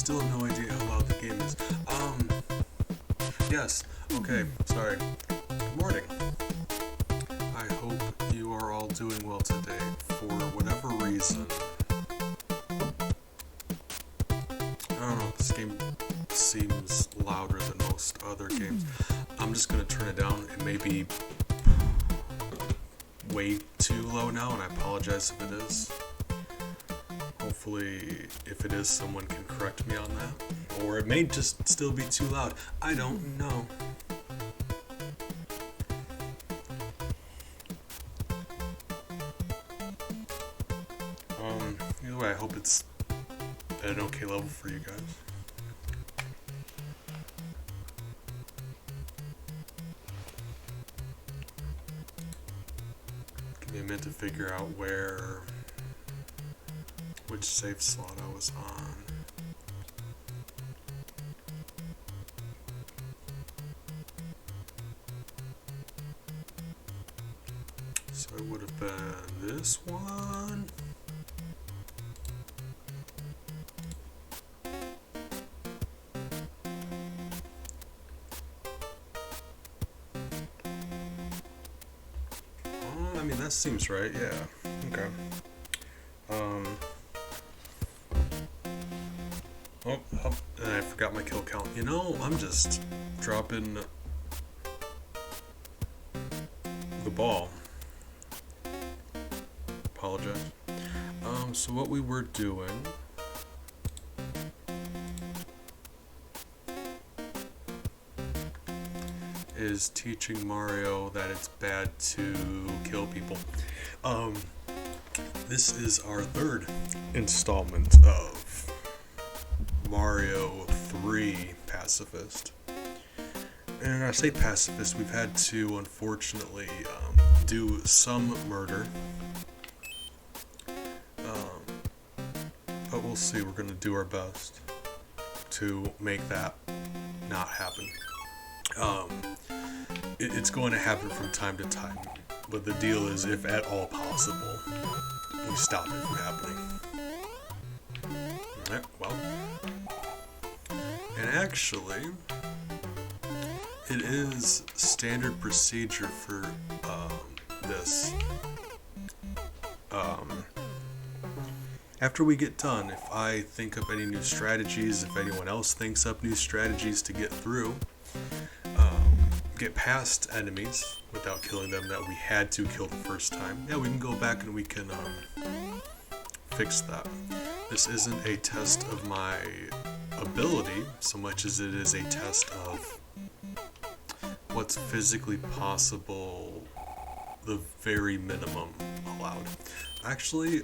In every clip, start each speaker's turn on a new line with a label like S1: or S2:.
S1: still have no idea how loud the game is. Yes. Okay, sorry. Good morning. I hope you are all doing well today. For whatever reason, I don't know, this game seems louder than most other games. I'm just gonna turn it down. It may be way too low now, and I apologize if it is. Hopefully, if it is, someone can correct me on that. Or it may just still be too loud. I don't know. Either way, I hope it's at an okay level for you guys. Give me a minute to figure out which save slot I was on. So it would have been this one. I mean, that seems right, yeah. Okay. Oh, and I forgot my kill count. You know, I'm just dropping the ball. Apologize. So what we were doing is teaching Mario that it's bad to kill people. This is our third installment of Mario 3 Pacifist. And I say pacifist, we've had to unfortunately do some murder. But we'll see, we're going to do our best to make that not happen. It's going to happen from time to time, but the deal is, if at all possible, we stop it from happening. Alright, well. And actually, it is standard procedure for this. After we get done, if I think up any new strategies, if anyone else thinks up new strategies to get through, get past enemies without killing them that we had to kill the first time, yeah, we can go back and we can fix that. This isn't a test of my ability so much as it is a test of what's physically possible, the very minimum allowed. Actually,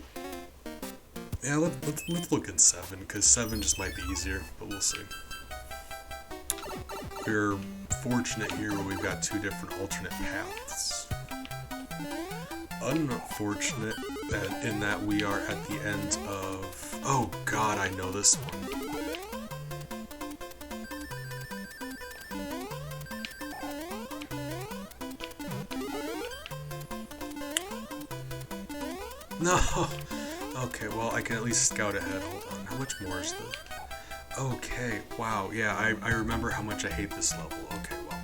S1: yeah, let's look in 7, because 7 just might be easier, but we'll see. We're fortunate here where we've got 2 different alternate paths. Unfortunate in that we are at the end of... Oh god, I know this one. No! Okay, well, I can at least scout ahead. Hold on, how much more is this? Okay, wow, yeah, I remember how much I hate this level. Okay, well.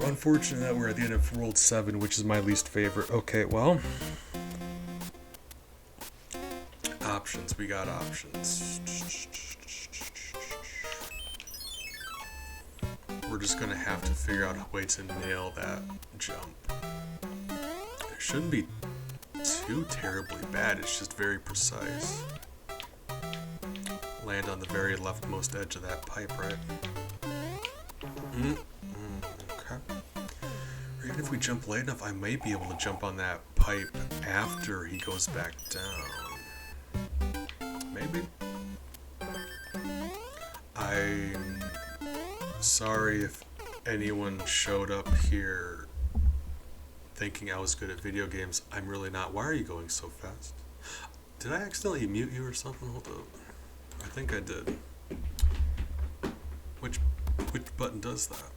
S1: Unfortunate that we're at the end of World 7, which is my least favorite. Okay, well. Options, we got options. We're just gonna have to figure out a way to nail that jump. It shouldn't be too terribly bad, it's just very precise. Land on the very leftmost edge of that pipe, right? Okay. Or even if we jump late enough, I might be able to jump on that pipe after he goes back down. Maybe? I'm sorry if anyone showed up here thinking I was good at video games. I'm really not. Why are you going so fast? Did I accidentally mute you or something? Hold up. I think I did. Which button does that?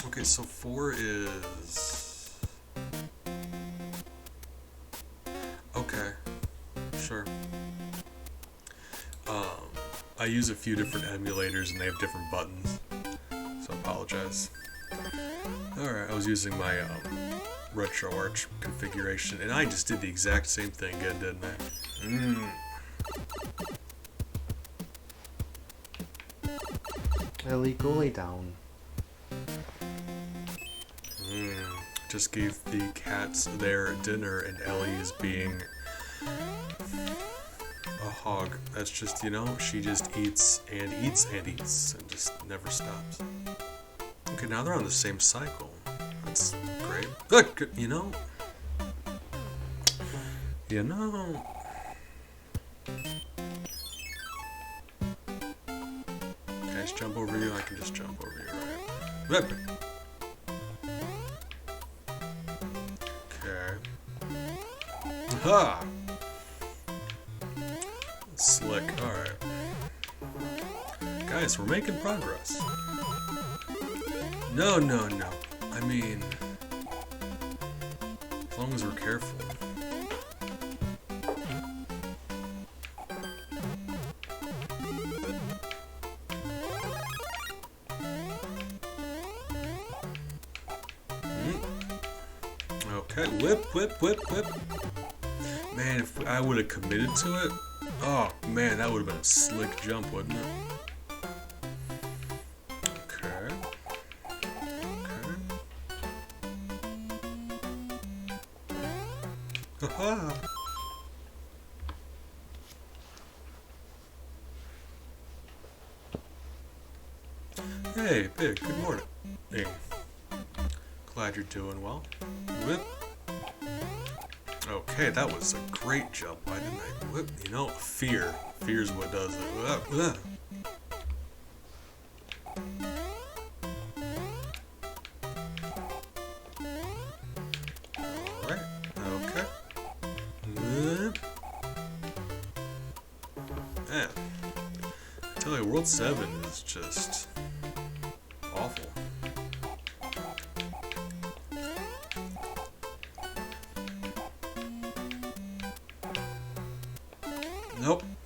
S1: Okay, so 4 is... I use a few different emulators and they have different buttons, so I apologize. Alright, I was using my RetroArch configuration, and I just did the exact same thing again, didn't I?
S2: Ellie, go lay down.
S1: Just gave the cats their dinner, and Ellie is being a hog. That's just, you know, she just eats and eats and eats and just never stops. Okay, now they're on the same cycle. That's great. Look, you know. Can I just jump over you? I can just jump over you, right? Okay. Ha! Slick, alright. Guys, we're making progress. No. I mean, as long as we're careful. Okay, whip. Man, if I would have committed to it, oh man, that would have been a slick jump, wouldn't it? Okay. Haha. Hey, Big, good morning. Hey. Glad you're doing well. Whip. Okay, that was a great jump. Why didn't I whip? You know, fear. Fear's what does it. Alright, okay. Man, I tell you, World 7 is just awful.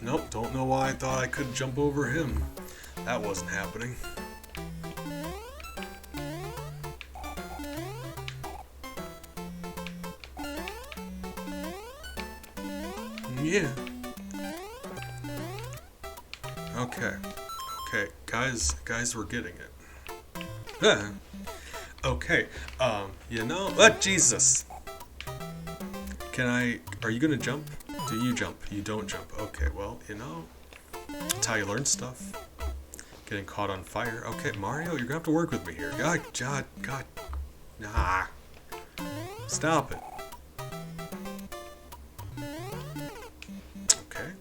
S1: Nope, don't know why I thought I could jump over him. That wasn't happening. Yeah. Okay, guys, we're getting it. Okay, you know, Jesus. Are you gonna jump? Do you jump? You don't jump. Okay, well, you know, that's how you learn stuff. Getting caught on fire. Okay, Mario, you're gonna have to work with me here. God, nah. Stop it. Okay.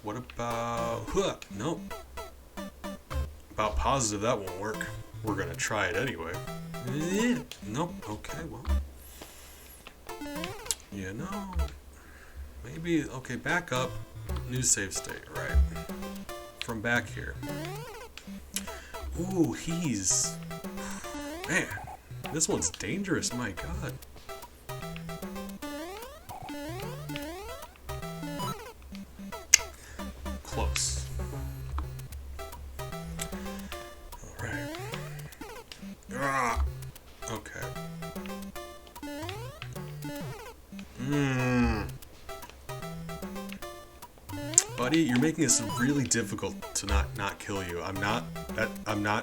S1: What about, nope. About positive that won't work. We're gonna try it anyway. Nope, okay, well. You know, maybe, okay, back up, new save state, right, from back here. Ooh, man, this one's dangerous, my god. Close. Alright. Okay. Buddy, you're making this really difficult to not kill you. I'm not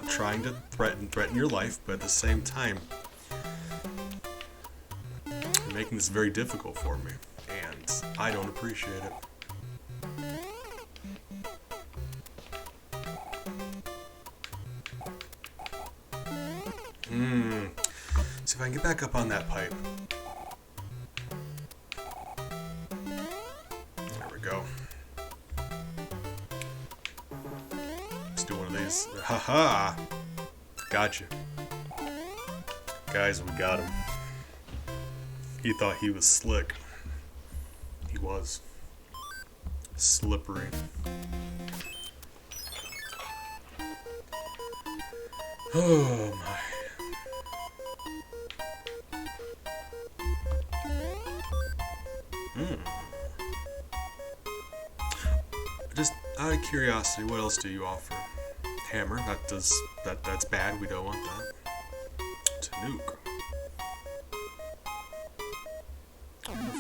S1: trying to threaten your life, but at the same time, you're making this very difficult for me, and I don't appreciate it. See if I can get back up on that pipe. There we go. Let's do one of these. Haha! Gotcha. Guys, we got him. He thought he was slick. He was. Slippery. Oh my. Just out of curiosity, what else do you offer? Hammer. That's bad. We don't want that. Tanuke.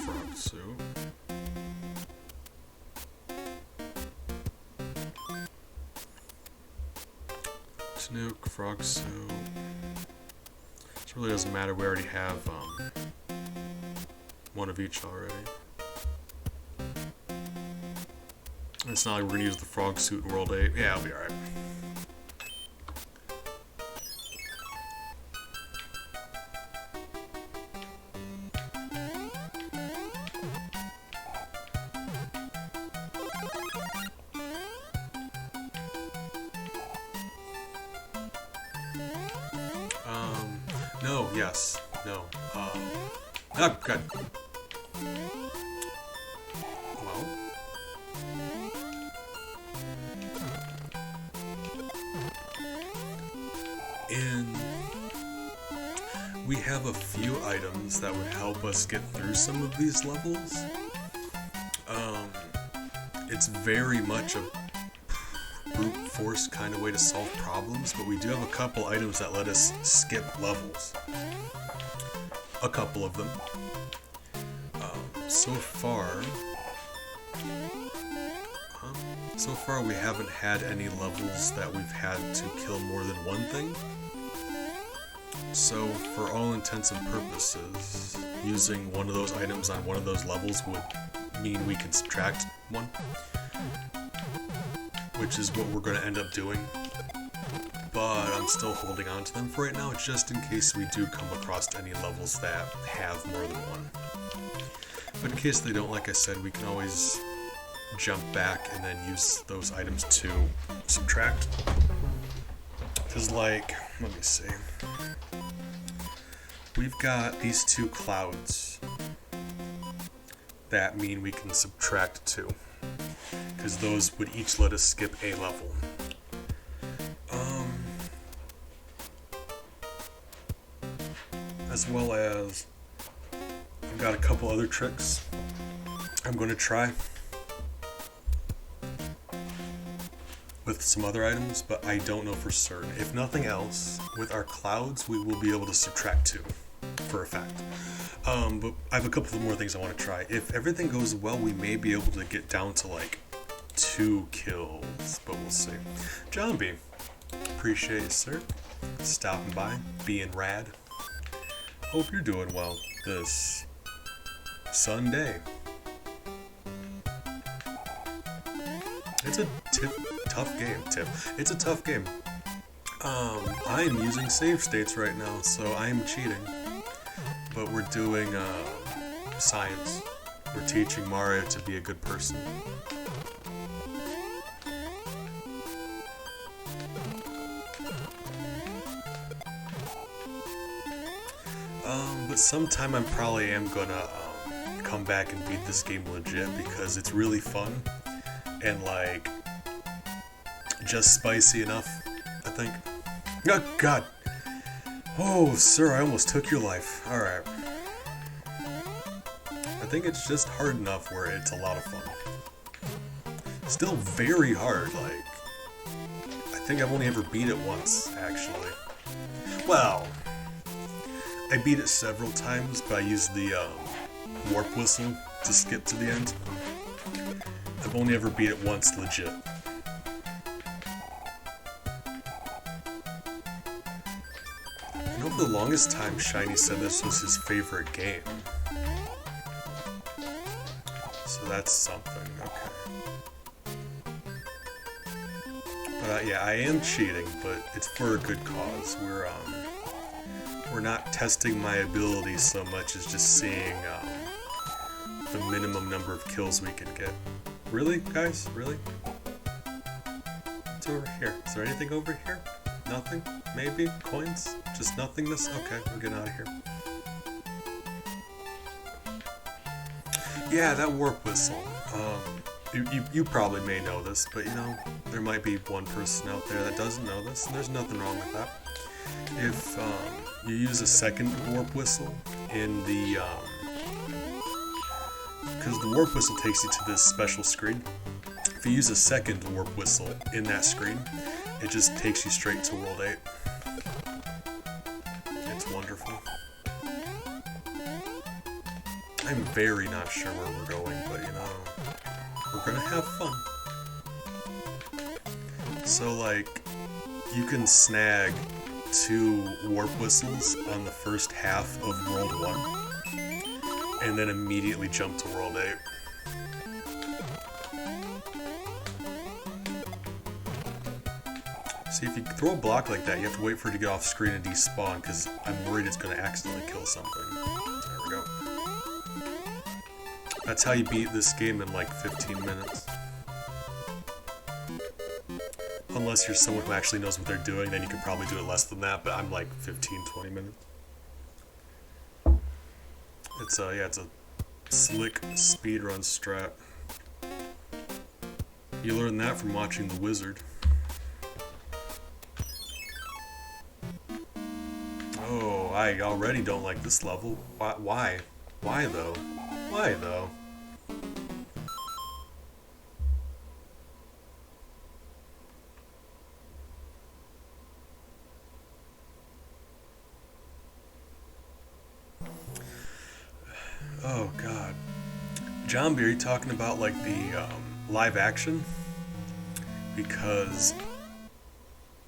S1: Frog soup. Tanuke, frog soup. It really doesn't matter. We already have one of each already. It's not like we're gonna use the frog suit in World 8. Yeah, I'll be alright. No, yes, no. Oh, God. Well. We have a few items that would help us get through some of these levels. It's very much a brute force kind of way to solve problems, but we do have a couple items that let us skip levels. A couple of them. So far we haven't had any levels that we've had to kill more than one thing. So for all intents and purposes, using one of those items on one of those levels would mean we can subtract one, which is what we're going to end up doing. But I'm still holding on to them for right now, just in case we do come across any levels that have more than one. But in case they don't, like I said, we can always jump back and then use those items to subtract. Because, like, let me see. We've got these two clouds that mean we can subtract 2. Because those would each let us skip a level. As well as I've got a couple other tricks I'm going to try with some other items, but I don't know for certain. If nothing else, with our clouds, we will be able to subtract 2 for a fact. But I have a couple of more things I want to try. If everything goes well, we may be able to get down to like 2 kills, but we'll see. John B, appreciate you, sir. Stopping by, being rad. Hope you're doing well this Sunday. It's a tough game, It's a tough game. I am using save states right now, so I am cheating. But we're doing science. We're teaching Mario to be a good person. But sometime I probably am gonna come back and beat this game legit, because it's really fun and like just spicy enough, I think. Oh God! Oh, sir, I almost took your life. All right. I think it's just hard enough where it's a lot of fun. Still very hard. Like, I think I've only ever beat it once, actually. Well, I beat it several times, but I used the warp whistle to skip to the end. I've only ever beat it once legit. And over the longest time, Shiny said this was his favorite game. So that's something, okay. But yeah, I am cheating, but it's for a good cause. We're not testing my abilities so much as just seeing the minimum number of kills we can get. Really, guys? Really? What's over here? Is there anything over here? Nothing? Maybe? Coins? Just nothingness? Okay, we're getting out of here. Yeah, that warp whistle. You probably may know this, but you know, there might be one person out there that doesn't know this, and there's nothing wrong with that. If you use a second warp whistle in the because the warp whistle takes you to this special screen. If you use a second warp whistle in that screen, it just takes you straight to World 8. It's wonderful. I'm very not sure where we're going, but you know, we're gonna have fun. So like, you can snag 2 warp whistles on the first half of World 1, and then immediately jump to World 8. See, if you throw a block like that, you have to wait for it to get off screen and despawn, because I'm worried it's going to accidentally kill something. There we go. That's how you beat this game in like 15 minutes. Unless you're someone who actually knows what they're doing, then you can probably do it less than that, but I'm like 15-20 minutes. It's yeah, it's a slick speedrun strat. You learn that from watching The Wizard. Oh, I already don't like this level. Why? Why though? Why though? Oh god. John Beery talking about like the live action, because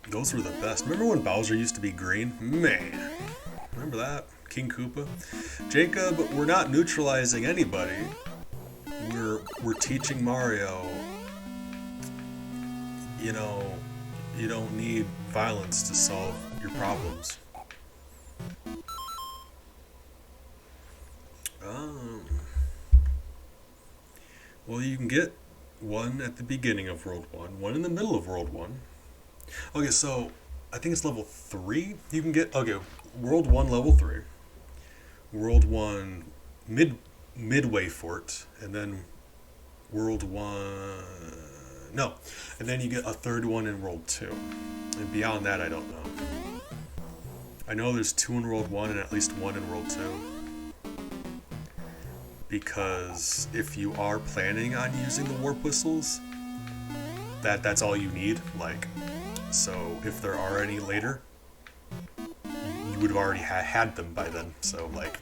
S1: those were the best. Remember when Bowser used to be green? Man, remember that? King Koopa? Jacob, we're not neutralizing anybody. We're teaching Mario, you know, you don't need violence to solve your problems. Well, you can get one at the beginning of World 1, one in the middle of World 1. Okay, so I think it's level 3 you can get. Okay, World 1 level 3. World 1 midway fort, and then World 1... No, and then you get a third one in World 2. And beyond that, I don't know. I know there's 2 in World 1 and at least 1 in World 2. Because if you are planning on using the warp whistles, that's all you need. Like, so if there are any later, you would have already had them by then. So like,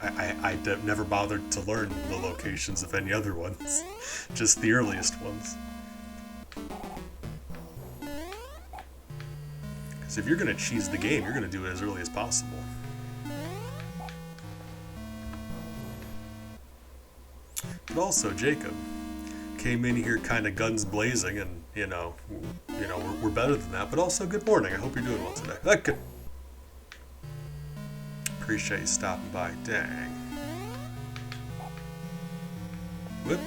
S1: I never bothered to learn the locations of any other ones, just the earliest ones. Because if you're gonna cheese the game, you're gonna do it as early as possible. But also, Jacob came in here kind of guns blazing, and you know, we're better than that. But also, good morning. I hope you're doing well today. Good. Appreciate you stopping by. Dang. Whip.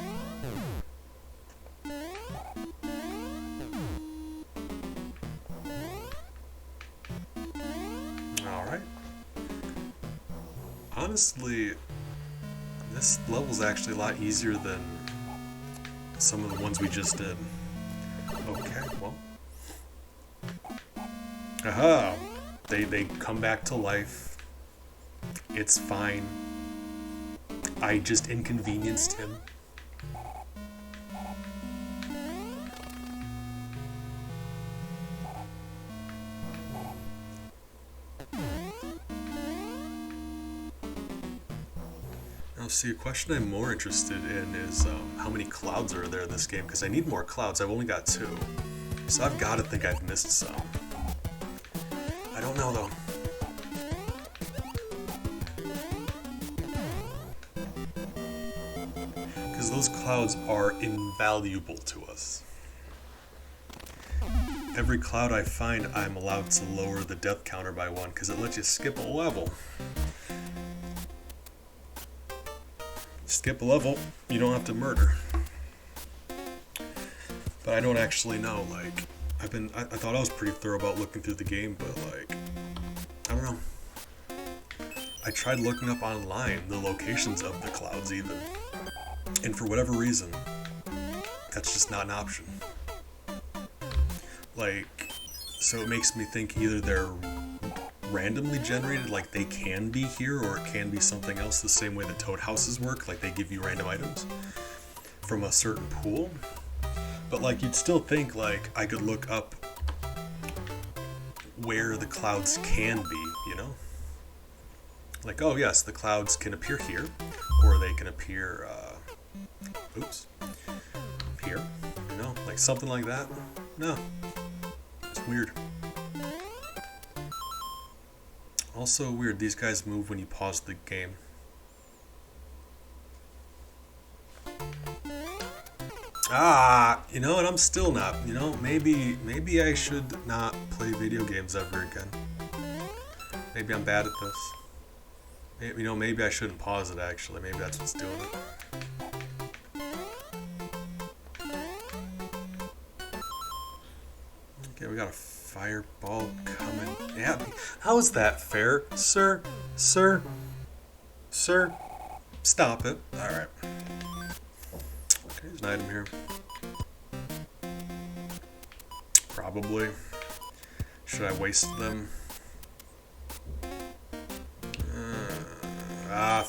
S1: All right. Honestly, this level's actually a lot easier than some of the ones we just did. Okay, well. Aha! They come back to life. It's fine. I just inconvenienced him. Now, see, a question I'm more interested in is how many clouds are there in this game, because I need more clouds. I've only got 2. So I've got to think I've missed some. I don't know, though. Because those clouds are invaluable to us. Every cloud I find, I'm allowed to lower the death counter by 1, because it lets you skip a level. Skip a level, you don't have to murder. But I don't actually know, like, I thought I was pretty thorough about looking through the game, but like, I don't know. I tried looking up online the locations of the clouds even, and for whatever reason, that's just not an option. Like, so it makes me think either they're randomly generated, like they can be here, or it can be something else, the same way the toad houses work, like they give you random items. from a certain pool. But like you'd still think like I could look up where the clouds can be, you know? Like, oh yes, the clouds can appear here, or they can appear, here, you know, like something like that. No, it's weird. Also weird, these guys move when you pause the game. You know, and I'm still not, you know, maybe I should not play video games ever again. Maybe I'm bad at this. Maybe, you know, maybe I shouldn't pause it actually, maybe that's what's doing it. Okay, we got a fireball coming at me. How is that fair? Sir? Sir? Sir? Stop it. Alright. Okay, there's an item here. Probably. Should I waste them? I'm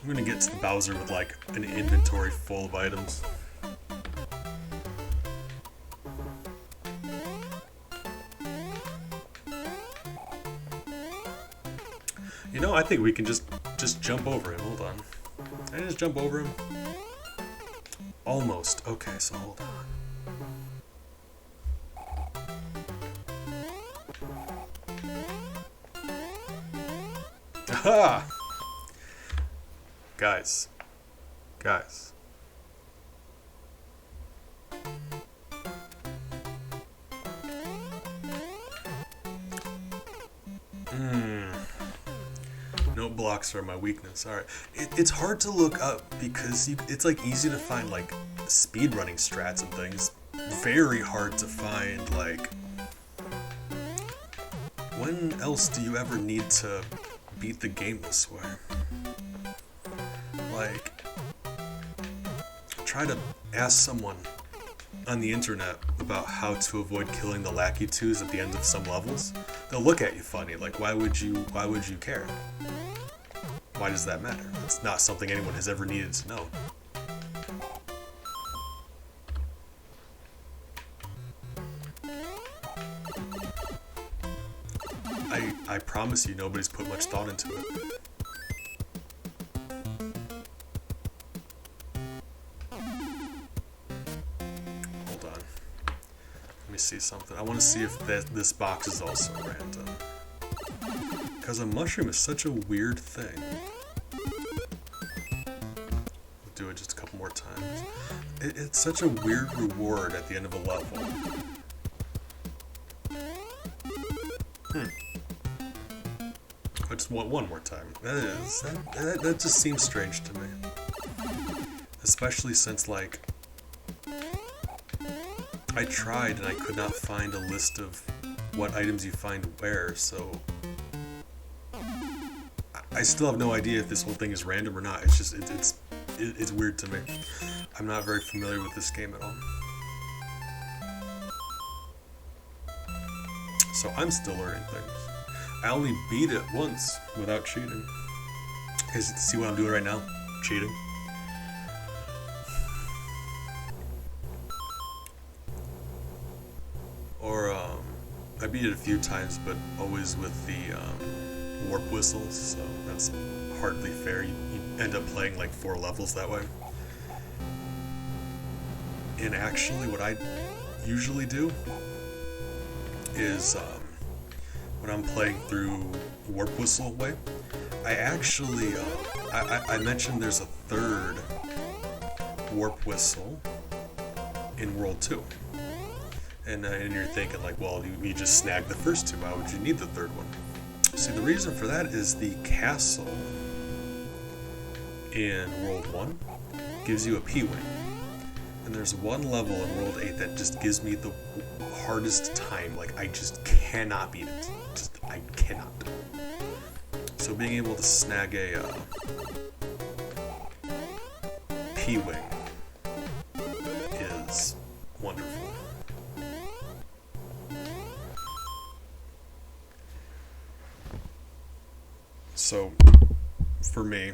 S1: gonna get to the Bowser with like an inventory full of items. You know, I think we can just jump over him. Hold on. Can I just jump over him? Almost. Okay, so hold on. Aha! Guys. No blocks are my weakness. Alright. It's hard to look up because it's like easy to find like speedrunning strats and things. Very hard to find like... When else do you ever need to beat the game this way? Like, try to ask someone on the internet about how to avoid killing the Lackey 2s at the end of some levels. They'll look at you funny, like why would you care? Why does that matter? It's not something anyone has ever needed to know. I promise you nobody's put much thought into it. Hold on. Let me see something. I want to see if this box is also random. Because a mushroom is such a weird thing. We'll do it just a couple more times. It's such a weird reward at the end of a level. I just want one more time. That just seems strange to me. Especially since, like, I tried and I could not find a list of what items you find where, so... I still have no idea if this whole thing is random or not. It's just, it's weird to me. I'm not very familiar with this game at all. So I'm still learning things. I only beat it once without cheating. You guys see what I'm doing right now? Cheating. Or, I beat it a few times, but always with the, warp whistles, so that's hardly fair. You end up playing like 4 levels that way. And actually what I usually do is, when I'm playing through warp whistle way, I actually, I mentioned there's a 3rd warp whistle in World 2. And you're thinking like, well, you just snagged the first 2, why would you need the 3rd one? See, the reason for that is the castle in World 1 gives you a P-Wing. And there's one level in World 8 that just gives me the hardest time. Like, I just cannot beat it. I cannot. So being able to snag a P-Wing is wonderful. So, for me,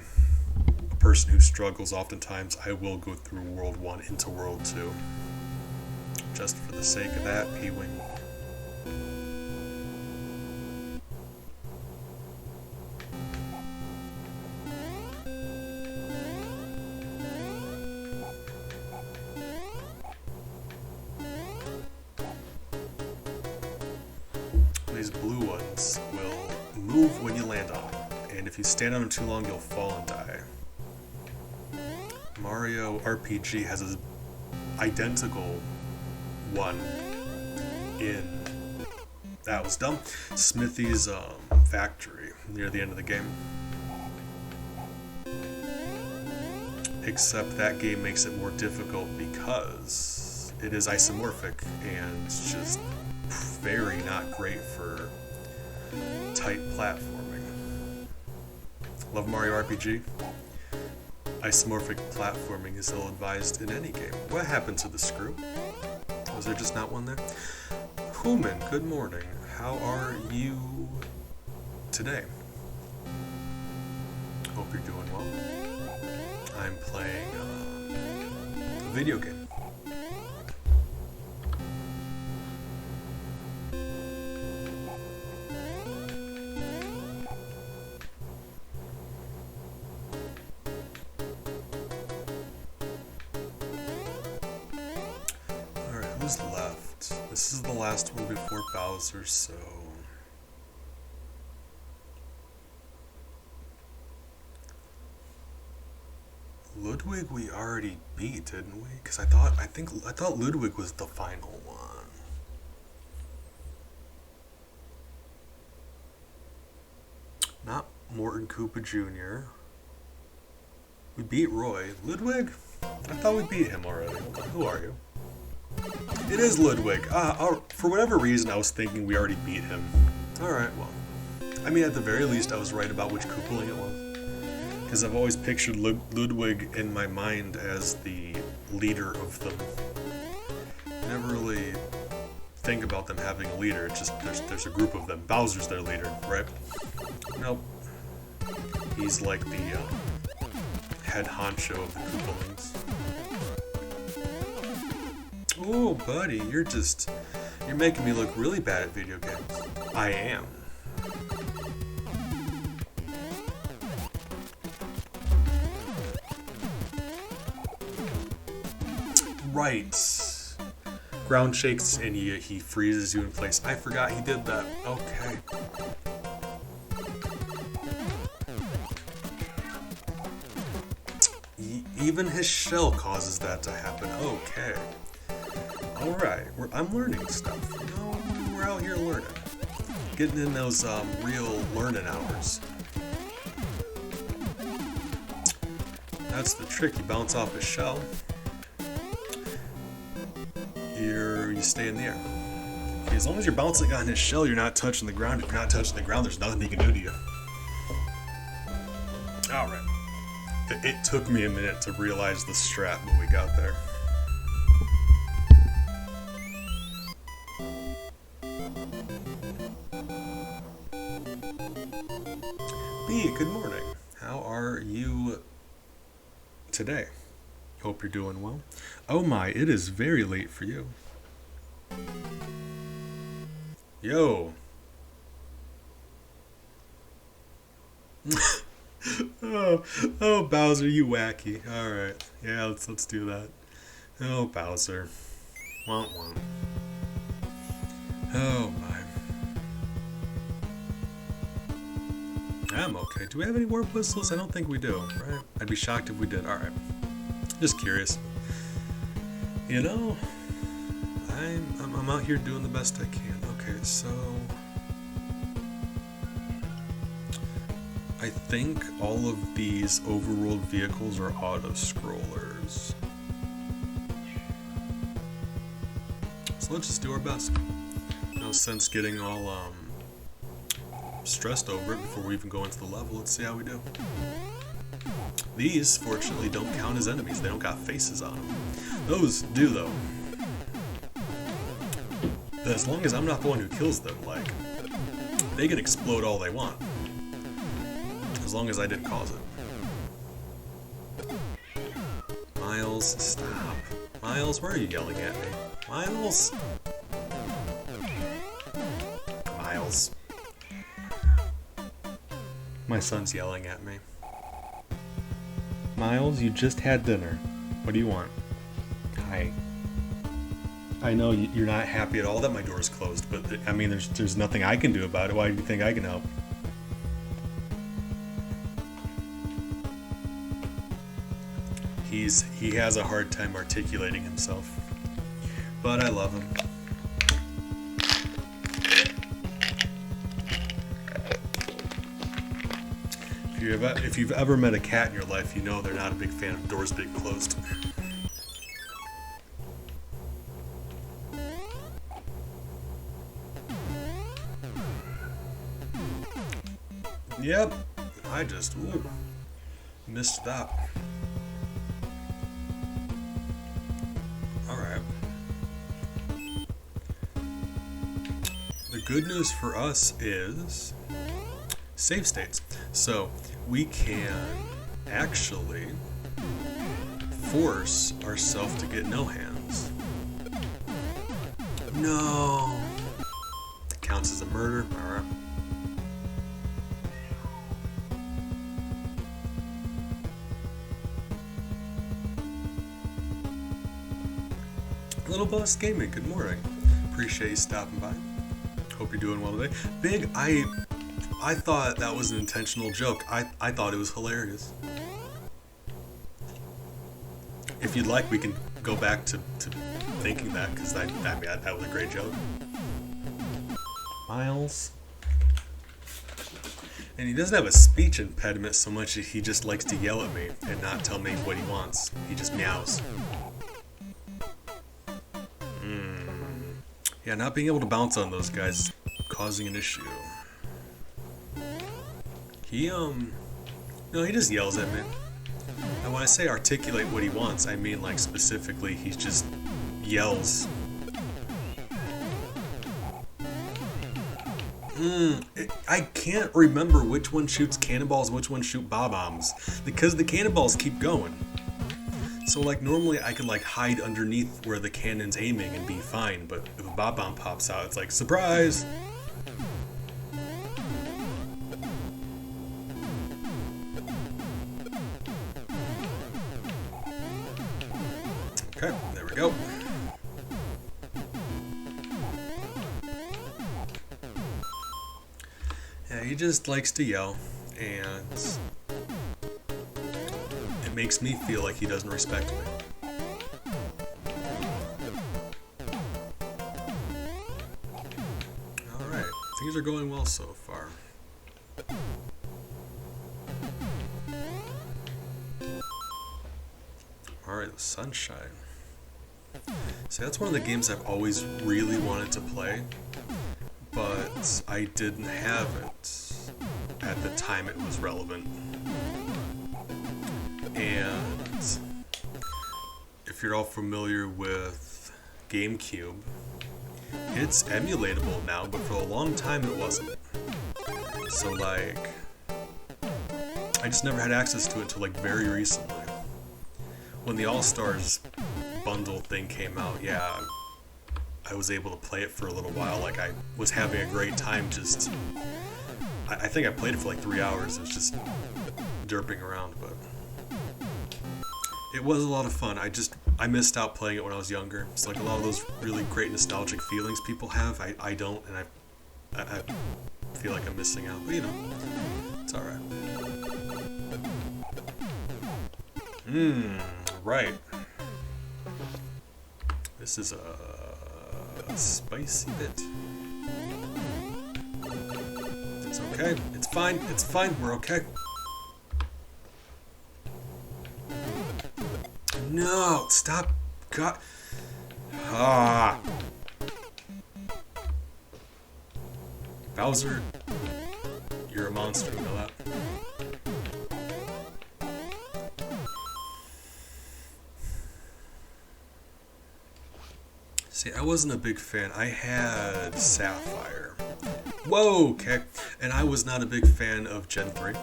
S1: person who struggles, oftentimes I will go through World 1 into World 2. Just for the sake of that, P-Wing. These blue ones will move when you land on them, and if you stand on them too long, you'll fall and die. Mario RPG has an identical one in, that was dumb, Smithy's factory near the end of the game. Except that game makes it more difficult because it is isomorphic and it's just very not great for tight platforming. Love Mario RPG. Isomorphic platforming is ill-advised in any game. What happened to the screw? Was there just not one there? Human, good morning. How are you today? Hope you're doing well. I'm playing a video game. Who's left? This is the last one before Bowser, so... Ludwig we already beat, didn't we? Because I thought Ludwig was the final one. Not Morton Koopa Jr. We beat Roy. Ludwig? I thought we beat him already. Who are you? It is Ludwig. For whatever reason, I was thinking we already beat him. Alright, well. I mean, at the very least, I was right about which Koopaling it was. Because I've always pictured Ludwig in my mind as the leader of them. I never really think about them having a leader. It's just, there's a group of them. Bowser's their leader, right? Nope. He's like the head honcho of the Koopalings. Oh, buddy, you're making me look really bad at video games. I am. Right. Ground shakes and he freezes you in place. I forgot he did that. Okay. Even his shell causes that to happen. Okay. Alright, I'm learning stuff. You know, we're out here learning. Getting in those real learning hours. That's the trick. You bounce off his shell. You stay in the air. Okay, as long as you're bouncing on his shell, you're not touching the ground. If you're not touching the ground, there's nothing he can do to you. Alright. It took me a minute to realize the strat, but we got there. B, good morning. How are you today? Hope you're doing well. Oh my, it is very late for you. Yo. oh, Bowser, you wacky. Alright. Yeah, let's do that. Oh, Bowser. Womp womp. Oh my. I'm okay. Do we have any warp whistles? I don't think we do, right? I'd be shocked if we did. Alright. Just curious. You know, I'm out here doing the best I can. Okay, so I think all of these overworld vehicles are auto-scrollers. So let's just do our best. No sense getting all stressed over it before we even go into the level. Let's see how we do. These, fortunately, don't count as enemies. They don't got faces on them. Those do, though. As long as I'm not the one who kills them, like, they can explode all they want. As long as I didn't cause it. Miles, stop. Miles, why are you yelling at me? Miles? Miles. My son's yelling at me. Miles, you just had dinner. What do you want? Hi. I know you're not happy at all that my door's closed, but I mean, there's nothing I can do about it. Why do you think I can help? He has a hard time articulating himself, but I love him. If you've ever met a cat in your life, you know they're not a big fan of doors being closed. Yep, I just missed that. Alright. The good news for us is save states. So we can actually force ourselves to get no hands. No. That counts as a murder. Alright. Little Boss Gaming, good morning. Appreciate you stopping by. Hope you're doing well today. Big, I thought that was an intentional joke. I thought it was hilarious. If you'd like, we can go back to thinking that, because that was a great joke. Miles. And he doesn't have a speech impediment so much as he just likes to yell at me and not tell me what he wants. He just meows. Yeah, not being able to bounce on those guys is causing an issue. No, he just yells at me. And when I say articulate what he wants, I mean like specifically he just yells. I can't remember which one shoots cannonballs and which one shoot bob-bombs, because the cannonballs keep going. So like normally I could like hide underneath where the cannon's aiming and be fine, but if a bob-bomb pops out, it's like, surprise! Okay, there we go. Yeah, he just likes to yell, and it makes me feel like he doesn't respect me. Alright, things are going well so far. Alright, the sunshine. See, that's one of the games I've always really wanted to play, but I didn't have it at the time it was relevant. And if you're all familiar with GameCube, it's emulatable now, but for a long time it wasn't. So like, I just never had access to it until like very recently. When the All-Stars bundle thing came out, yeah, I was able to play it for a little while. Like, I was having a great time just... I think I played it for like 3 hours. It was just derping around, but... It was a lot of fun. I missed out playing it when I was younger. It's like a lot of those really great nostalgic feelings people have. I don't, and I feel like I'm missing out. But, you know, it's alright. Right. This is a spicy bit. It's okay. It's fine. It's fine. We're okay. No! Stop! God! Ah! Bowser, you're a monster. You know that? See, I wasn't a big fan. I had Sapphire. Whoa, okay. And I was not a big fan of Gen 3.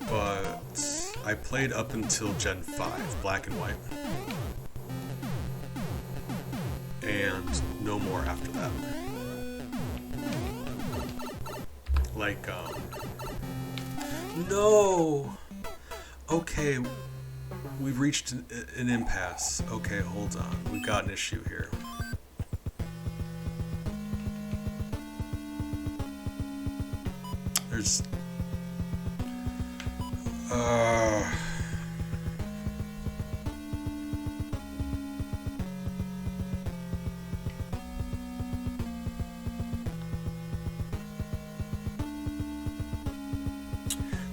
S1: But I played up until Gen 5, black and white. And no more after that. Like, no! Okay, we've reached an impasse. Okay, hold on. We've got an issue here. There's...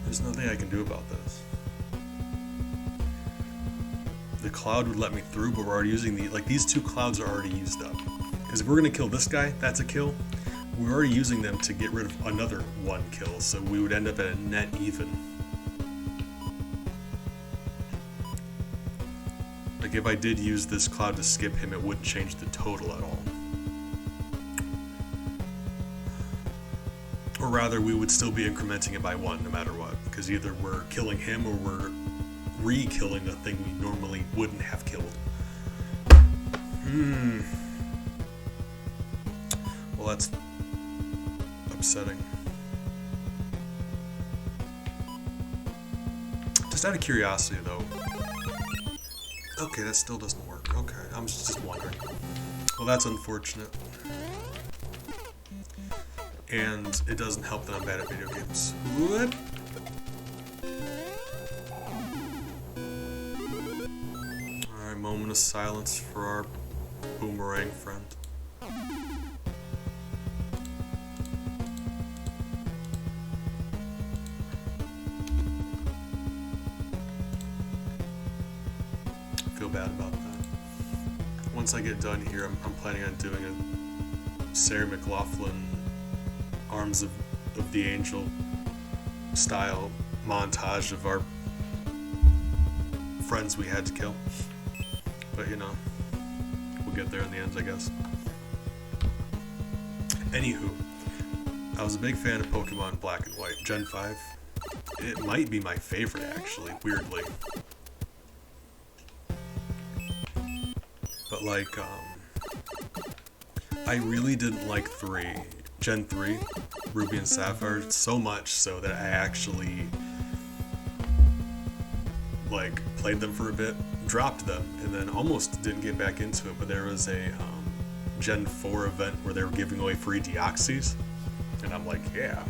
S1: There's nothing I can do about this. The cloud would let me through, but we're already using these two clouds are already used up. Because if we're gonna kill this guy, that's a kill. We're already using them to get rid of another one kill, so we would end up at a net even. Like if I did use this cloud to skip him, it wouldn't change the total at all. Or rather, we would still be incrementing it by one no matter what, because either we're killing him or we're re-killing a thing we normally wouldn't have killed. Well, that's upsetting. Just out of curiosity, though. Okay, that still doesn't work. Okay, I'm just wondering. Well, that's unfortunate. And it doesn't help that I'm bad at video games. What? Alright, moment of silence for our boomerang friend. Feel bad about that. Once I get done here, I'm planning on doing a Sarah McLachlan Arms of the Angel style montage of our friends we had to kill. But you know, we'll get there in the end, I guess. Anywho, I was a big fan of Pokemon Black and White. Gen 5. It might be my favorite, actually, weirdly. But like, I really didn't like 3. Gen 3, Ruby and Sapphire, so much so that I actually like played them for a bit, dropped them, and then almost didn't get back into it. But there was a Gen 4 event where they were giving away free Deoxys, and I'm like, yeah.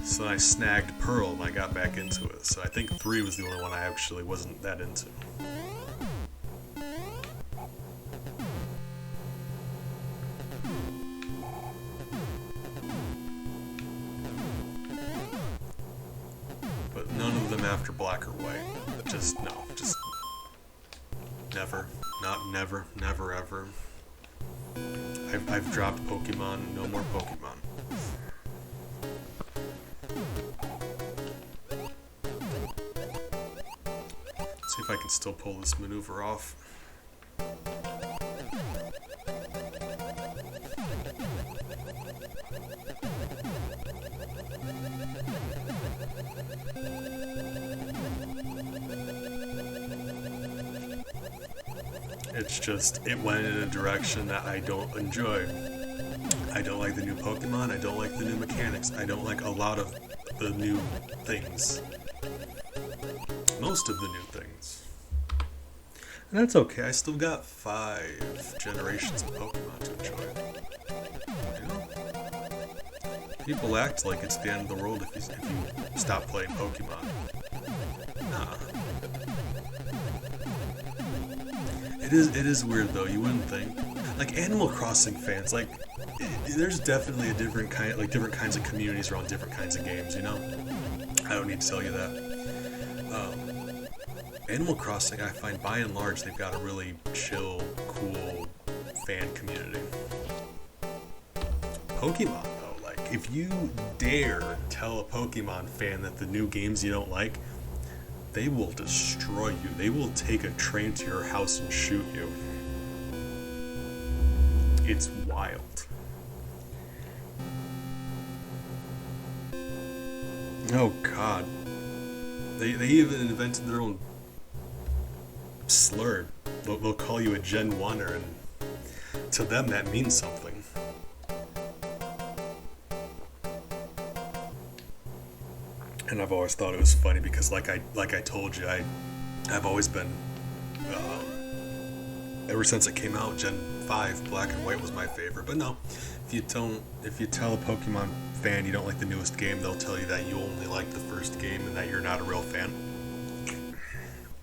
S1: So I snagged Pearl and I got back into it. So I think 3 was the only one I actually wasn't that into. None of them after Black or White. Just never. Not never, never ever. I've dropped Pokemon, no more Pokemon. Let's see if I can still pull this maneuver off. It's just, it went in a direction that I don't enjoy. I don't like the new Pokemon, I don't like the new mechanics, I don't like a lot of the new things. Most of the new things. And that's okay, I still got 5 generations of Pokemon to enjoy. You know? People act like it's the end of the world if you stop playing Pokemon. Nah. It is weird though, you wouldn't think. Like Animal Crossing fans, like there's definitely a different kinds of communities around different kinds of games, you know? I don't need to tell you that. Animal Crossing, I find by and large they've got a really chill, cool fan community. Pokemon though, like if you dare tell a Pokemon fan that the new games you don't like, they will destroy you. They will take a train to your house and shoot you. It's wild. Oh God. They even invented their own slur. They'll call you a Gen 1er, and to them that means something. And I've always thought it was funny because, like I told you, I've always been, ever since it came out, Gen 5 Black and White was my favorite. But no, if you tell a Pokemon fan you don't like the newest game, they'll tell you that you only like the first game and that you're not a real fan.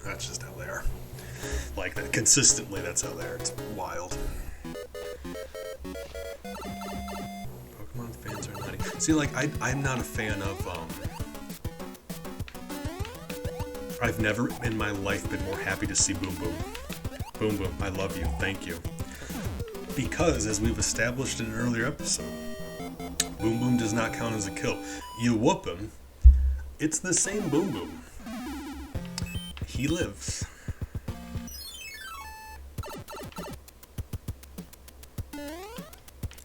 S1: That's just how they are. Like that consistently, that's how they are. It's wild. Pokemon fans are nutty. See, like I'm not a fan of. I've never in my life been more happy to see Boom Boom. Boom Boom, I love you, thank you. Because, as we've established in an earlier episode, Boom Boom does not count as a kill. You whoop him, it's the same Boom Boom. He lives.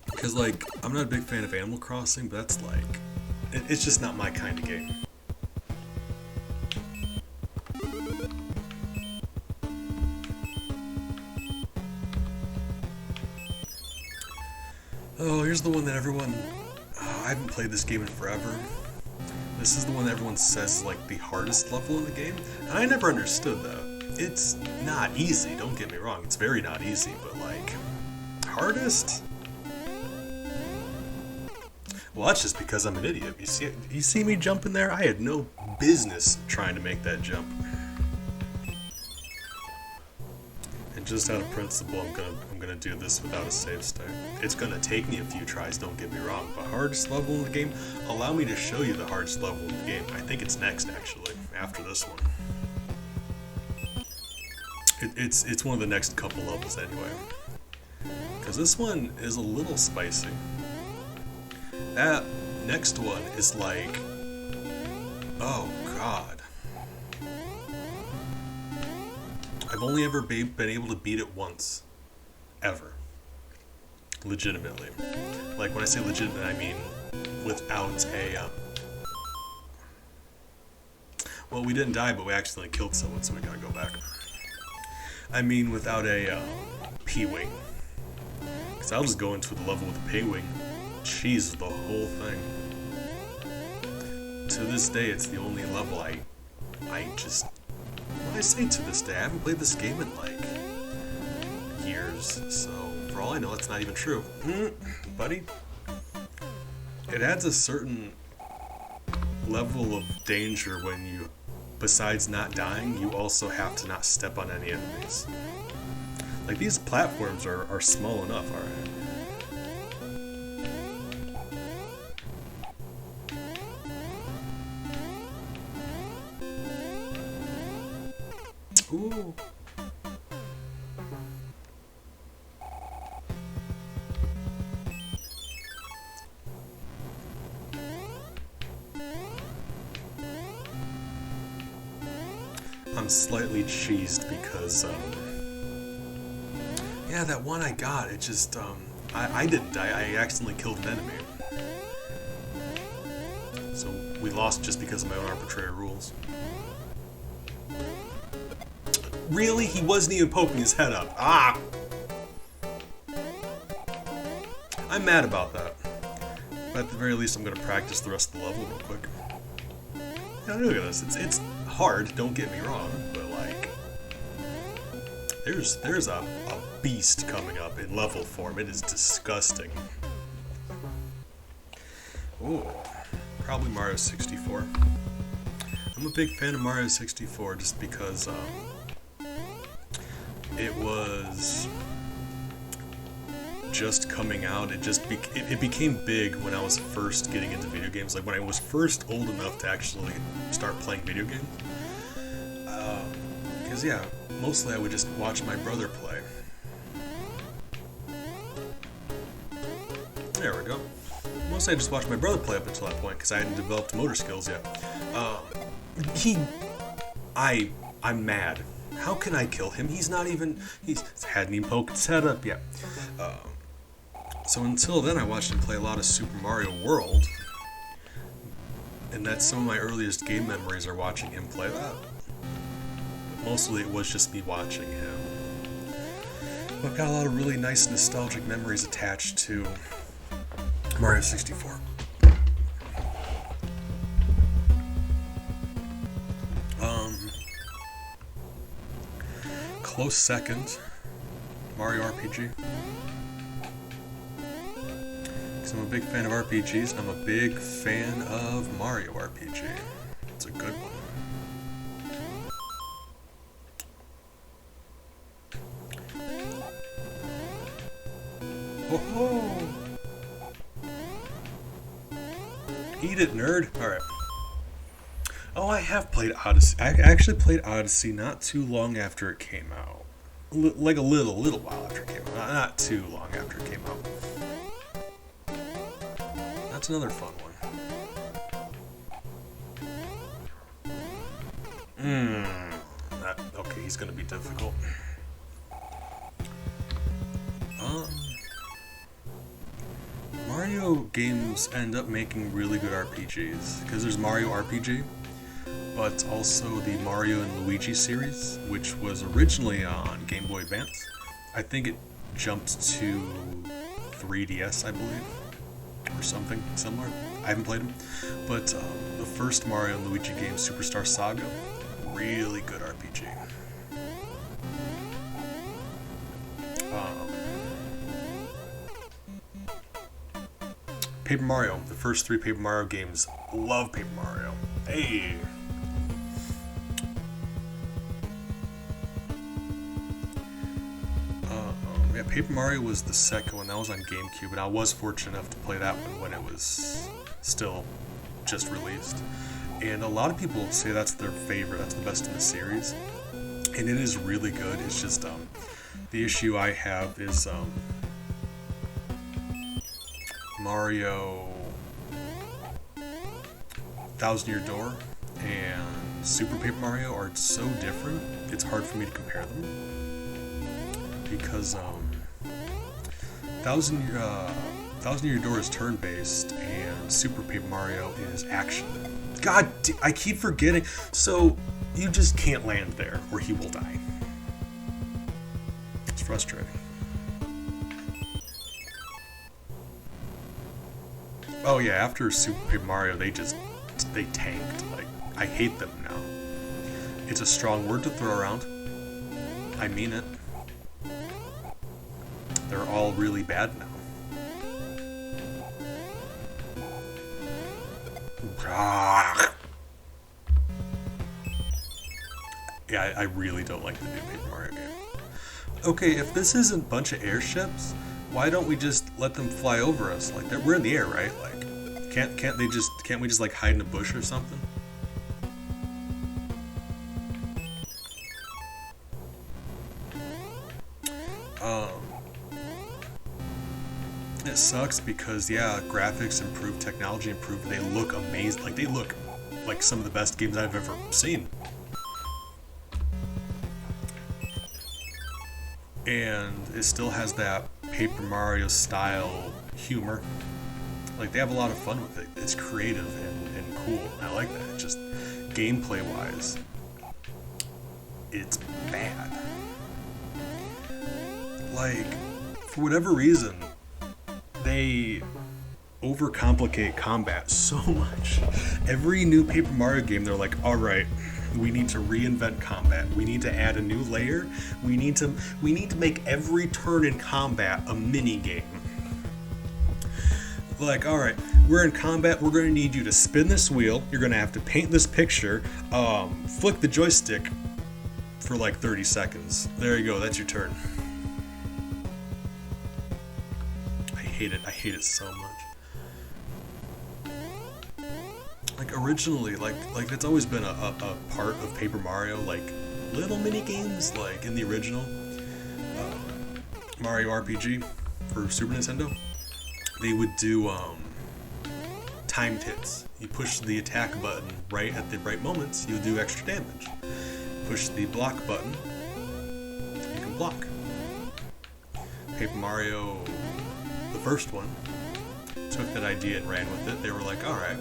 S1: Because, like, I'm not a big fan of Animal Crossing, but that's like, it's just not my kind of game. Oh, here's the one that everyone... I haven't played this game in forever. This is the one that everyone says is like the hardest level in the game. And I never understood that. It's not easy, don't get me wrong. It's very not easy, but like... hardest? Well, that's just because I'm an idiot. You see me jumping there? I had no business trying to make that jump. Just out of principle, I'm gonna do this without a save state. It's gonna take me a few tries, don't get me wrong, but hardest level in the game, allow me to show you the hardest level in the game. I think it's next, actually, after this one. It's one of the next couple levels anyway. Because this one is a little spicy. That next one is like, oh god. I've only ever been able to beat it once. Ever. Legitimately. Like, when I say legitimate, I mean without a... well, we didn't die, but we accidentally killed someone, so we gotta go back. I mean without a P-Wing. Because I'll just go into the level with a P-Wing. Cheese the whole thing. To this day, it's the only level I just... When I say to this day, I haven't played this game in, like, years, so for all I know, that's not even true. Buddy, it adds a certain level of danger when you, besides not dying, you also have to not step on any enemies. Like, these platforms are small enough, alright? Ooh. I'm slightly cheesed because, yeah, that one I got, it just, I didn't die, I accidentally killed an enemy. So we lost just because of my own arbitrary rules. Really? He wasn't even poking his head up. Ah! I'm mad about that. But at the very least, I'm going to practice the rest of the level real quick. Yeah, look at this. It's hard, don't get me wrong, but like... There's a beast coming up in level form. It is disgusting. Ooh. Probably Mario 64. I'm a big fan of Mario 64 just because, it was just coming out. It became big when I was first getting into video games. Like when I was first old enough to actually start playing video games. Because yeah, mostly I would just watch my brother play. There we go. Mostly I just watched my brother play up until that point because I hadn't developed motor skills yet. I'm mad. How can I kill him? He's hadn't even poked his head up yet. So until then, I watched him play a lot of Super Mario World. And that's some of my earliest game memories are watching him play that. Mostly it was just me watching him. But I've got a lot of really nice nostalgic memories attached to Mario 64. Close second, Mario RPG. Because I'm a big fan of RPGs, and I'm a big fan of Mario RPG. It's a good one. Oh, eat it, nerd. Alright. Oh, I have played Odyssey. I actually played Odyssey not too long after it came out. Like a little while after it came out. Not too long after it came out. That's another fun one. Okay, he's gonna be difficult. Mario games end up making really good RPGs because there's Mario RPG, but also the Mario and Luigi series, which was originally on Game Boy Advance. I think it jumped to 3DS, I believe, or something similar. I haven't played them, but the first Mario and Luigi game, Superstar Saga, really good RPG. Paper Mario, the first 3 Paper Mario games. Love Paper Mario. Hey! Yeah, Paper Mario was the second one. That was on GameCube, and I was fortunate enough to play that one when it was still just released. And a lot of people say that's their favorite, that's the best in the series. And it is really good. It's just, the issue I have is, Mario Thousand Year Door and Super Paper Mario are so different, it's hard for me to compare them. Because Thousand Year Door is turn-based and Super Paper Mario is action. God, I keep forgetting. So, you just can't land there or he will die. It's frustrating. Oh yeah, after Super Paper Mario, they tanked. Like, I hate them now. It's a strong word to throw around. I mean it. They're all really bad now. Yeah, I really don't like the new Paper Mario game. Okay, if this isn't a bunch of airships, why don't we just let them fly over us? Like, we're in the air, right? Like, can't we just like hide in a bush or something? It sucks because, yeah, graphics improved, technology improved, they look amazing. Like, they look like some of the best games I've ever seen. And it still has that Paper Mario style humor. Like, they have a lot of fun with it. It's creative and cool. I like that. Just gameplay wise, it's bad. Like, for whatever reason, they overcomplicate combat so much. Every new Paper Mario game, they're like, all right, we need to reinvent combat. We need to add a new layer. We need to make every turn in combat a mini game. Like, all right, we're in combat. We're going to need you to spin this wheel. You're going to have to paint this picture. Flick the joystick for like 30 seconds. There you go. That's your turn. I hate it so much. Like, originally, like it's always been a part of Paper Mario, like little mini games, like in the original Mario RPG for Super Nintendo, they would do timed hits. You push the attack button right at the right moments, you'll do extra damage. Push the block button, you can block. Paper Mario, the first one, took that idea and ran with it. They were like, alright,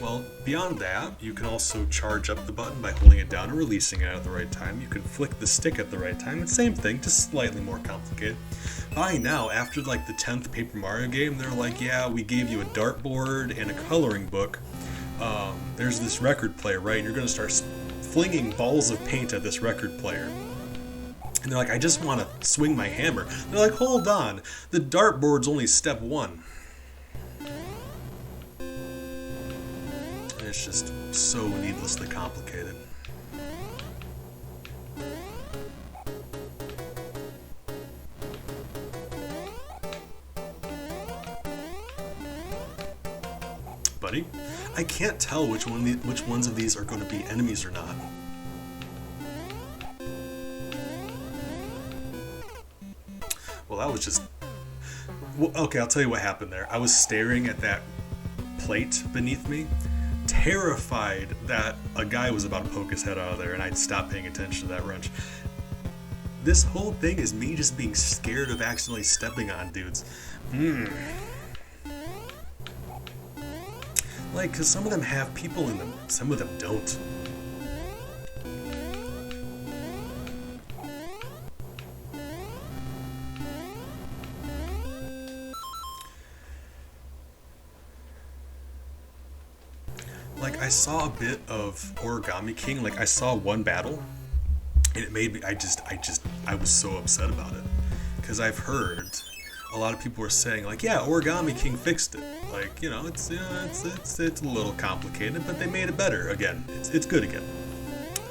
S1: Well, beyond that, you can also charge up the button by holding it down and releasing it at the right time. You can flick the stick at the right time. It's same thing, just slightly more complicated. By now, after like the 10th Paper Mario game, they're like, yeah, we gave you a dartboard and a coloring book. There's this record player, right? And you're going to start flinging balls of paint at this record player. And they're like, I just want to swing my hammer. They're like, hold on, the dartboard's only step one. It's just so needlessly complicated. Buddy, I can't tell which ones of these are going to be enemies or not. Well, that was just... Well, okay, I'll tell you what happened there. I was staring at that plate beneath me, terrified that a guy was about to poke his head out of there, and I'd stopped paying attention to that wrench. This whole thing is me just being scared of accidentally stepping on dudes. Like, because some of them have people in them, some of them don't. Like, I saw a bit of Origami King, like, I saw one battle, and it made me, I was so upset about it. Because I've heard a lot of people were saying, like, yeah, Origami King fixed it. Like, you know, it's a little complicated, but they made it better again. It's good again.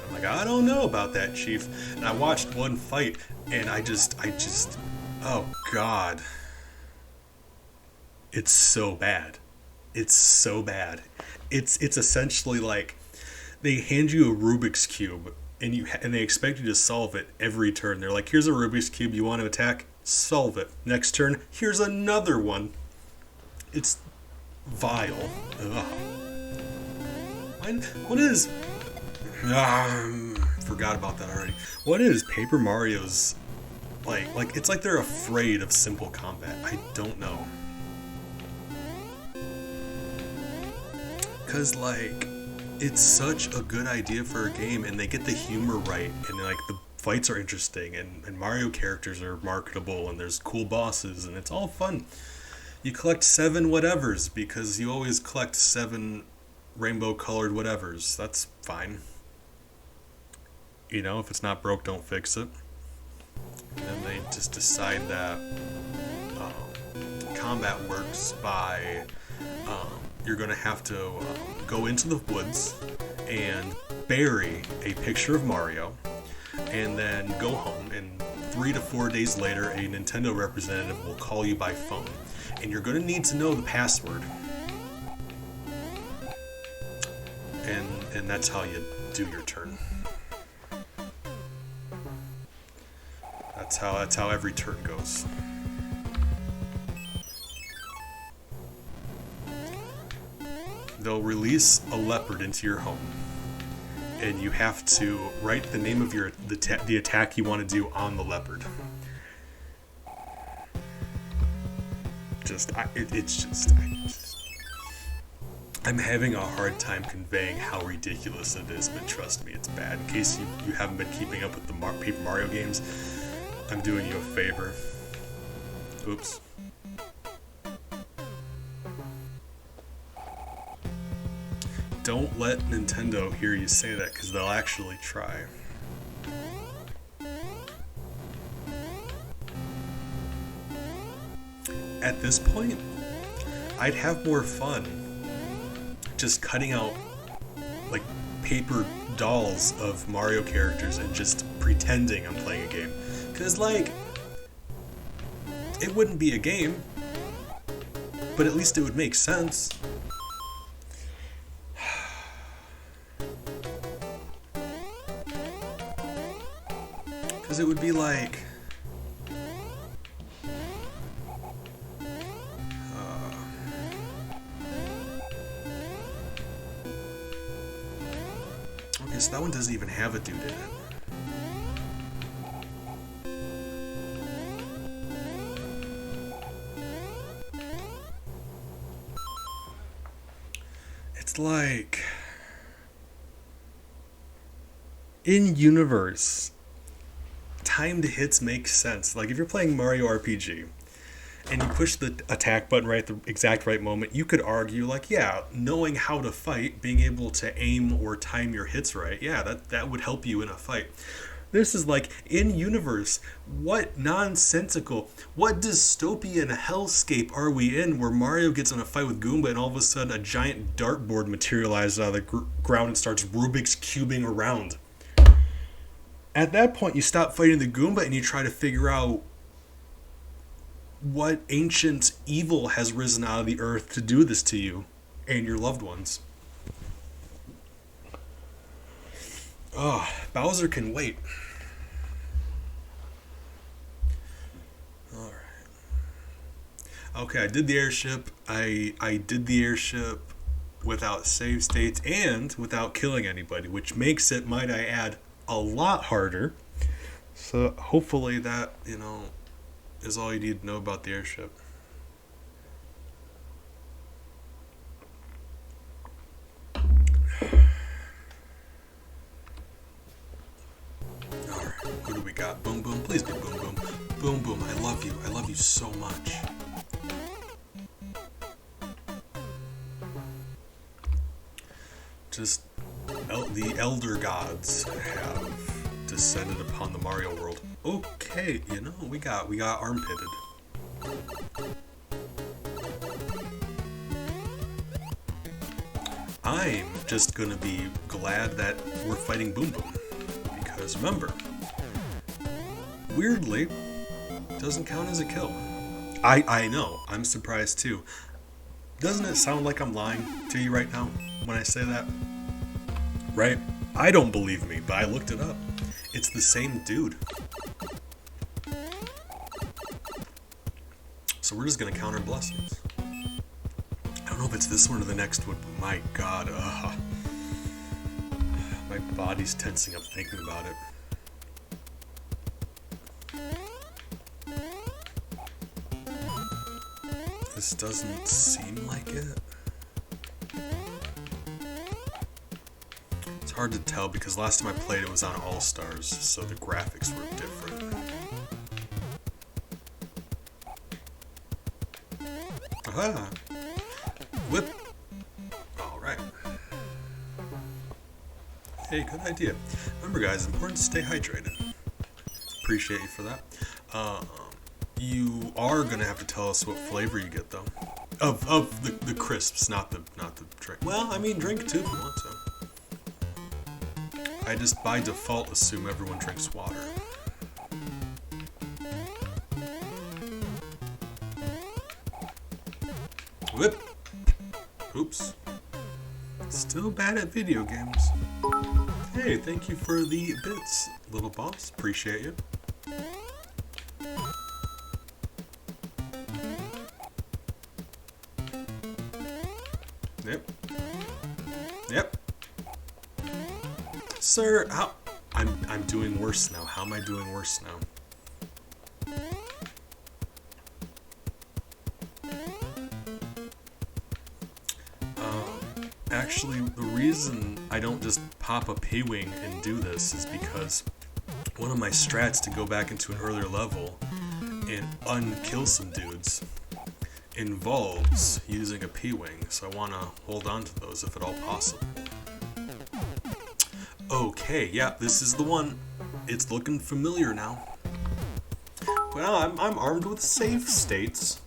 S1: I'm like, I don't know about that, Chief. And I watched one fight, and I just, oh God. It's so bad. It's so bad. It's essentially like they hand you a Rubik's Cube, and they expect you to solve it every turn. They're like, here's a Rubik's Cube, you want to attack? Solve it. Next turn, here's another one. It's vile. Ugh. What is... forgot about that already. What is Paper Mario's... Like, it's like they're afraid of simple combat. I don't know. Because, like, it's such a good idea for a game, and they get the humor right, and, like, the fights are interesting, and Mario characters are marketable, and there's cool bosses, and it's all fun. You collect 7 whatevers, because you always collect 7 rainbow-colored whatevers. That's fine. You know, if it's not broke, don't fix it. And then they just decide that combat works by... you're going to have to go into the woods and bury a picture of Mario, and then go home, and 3 to 4 days later a Nintendo representative will call you by phone, and you're going to need to know the password, and that's how you do your turn. That's how every turn goes. They'll release a leopard into your home, and you have to write the name of the attack you want to do on the leopard. I'm having a hard time conveying how ridiculous it is, but trust me, it's bad. In case you haven't been keeping up with the Paper Mario games, I'm doing you a favor. Oops. Don't let Nintendo hear you say that, because they'll actually try. At this point, I'd have more fun just cutting out, like, paper dolls of Mario characters and just pretending I'm playing a game. Because, like, it wouldn't be a game, but at least it would make sense. Because it would be like... Okay, so that one doesn't even have a dude in it. just like in universe, timed hits make sense. Like if you're playing Mario RPG and you push the attack button right at the exact right moment, you could argue like, yeah, knowing how to fight, being able to aim or time your hits right, yeah, that would help you in a fight. This is like in universe. What nonsensical, what dystopian hellscape are we in where Mario gets in a fight with Goomba and all of a sudden a giant dartboard materializes out of the ground and starts Rubik's cubing around? At that point, you stop fighting the Goomba and you try to figure out what ancient evil has risen out of the earth to do this to you and your loved ones. Oh, Bowser can wait. Alright. Okay, I did the airship. I did the airship without save states and without killing anybody, which makes it, might I add, a lot harder. So hopefully that, is all you need to know about the airship. Alright, who do we got? Boom Boom, please be Boom Boom. Boom Boom, I love you. I love you so much. Just the elder gods have descended upon the Mario world. Okay, we got armpitted. I'm just gonna be glad that we're fighting Boom Boom. Because remember, weirdly, doesn't count as a kill. I know, I'm surprised too. Doesn't it sound like I'm lying to you right now when I say that? Right? I don't believe me, but I looked it up. It's the same dude. So we're just gonna count our blessings. I don't know if it's this one or the next one, but my god, my body's tensing up thinking about it. This doesn't seem like it. It's hard to tell because last time I played it was on All-Stars, so the graphics were different. Aha! Whip! Alright. Hey, good idea. Remember guys, it's important to stay hydrated. Appreciate you for that. You are gonna have to tell us what flavor you get though. Of the crisps, not the drink. Well, I mean drink too if you want to. I just by default assume everyone drinks water. Whip! Oops. Still bad at video games. Hey, thank you for the bits, little boss. Appreciate you. Yep. Sir, how I'm doing worse now. How am I doing worse now? Actually, the reason I don't just pop a P-Wing and do this is because one of my strats to go back into an earlier level and unkill some dudes involves using a P-Wing, so I want to hold on to those if at all possible. Okay, yeah, this is the one. It's looking familiar now. Well, I'm armed with save states.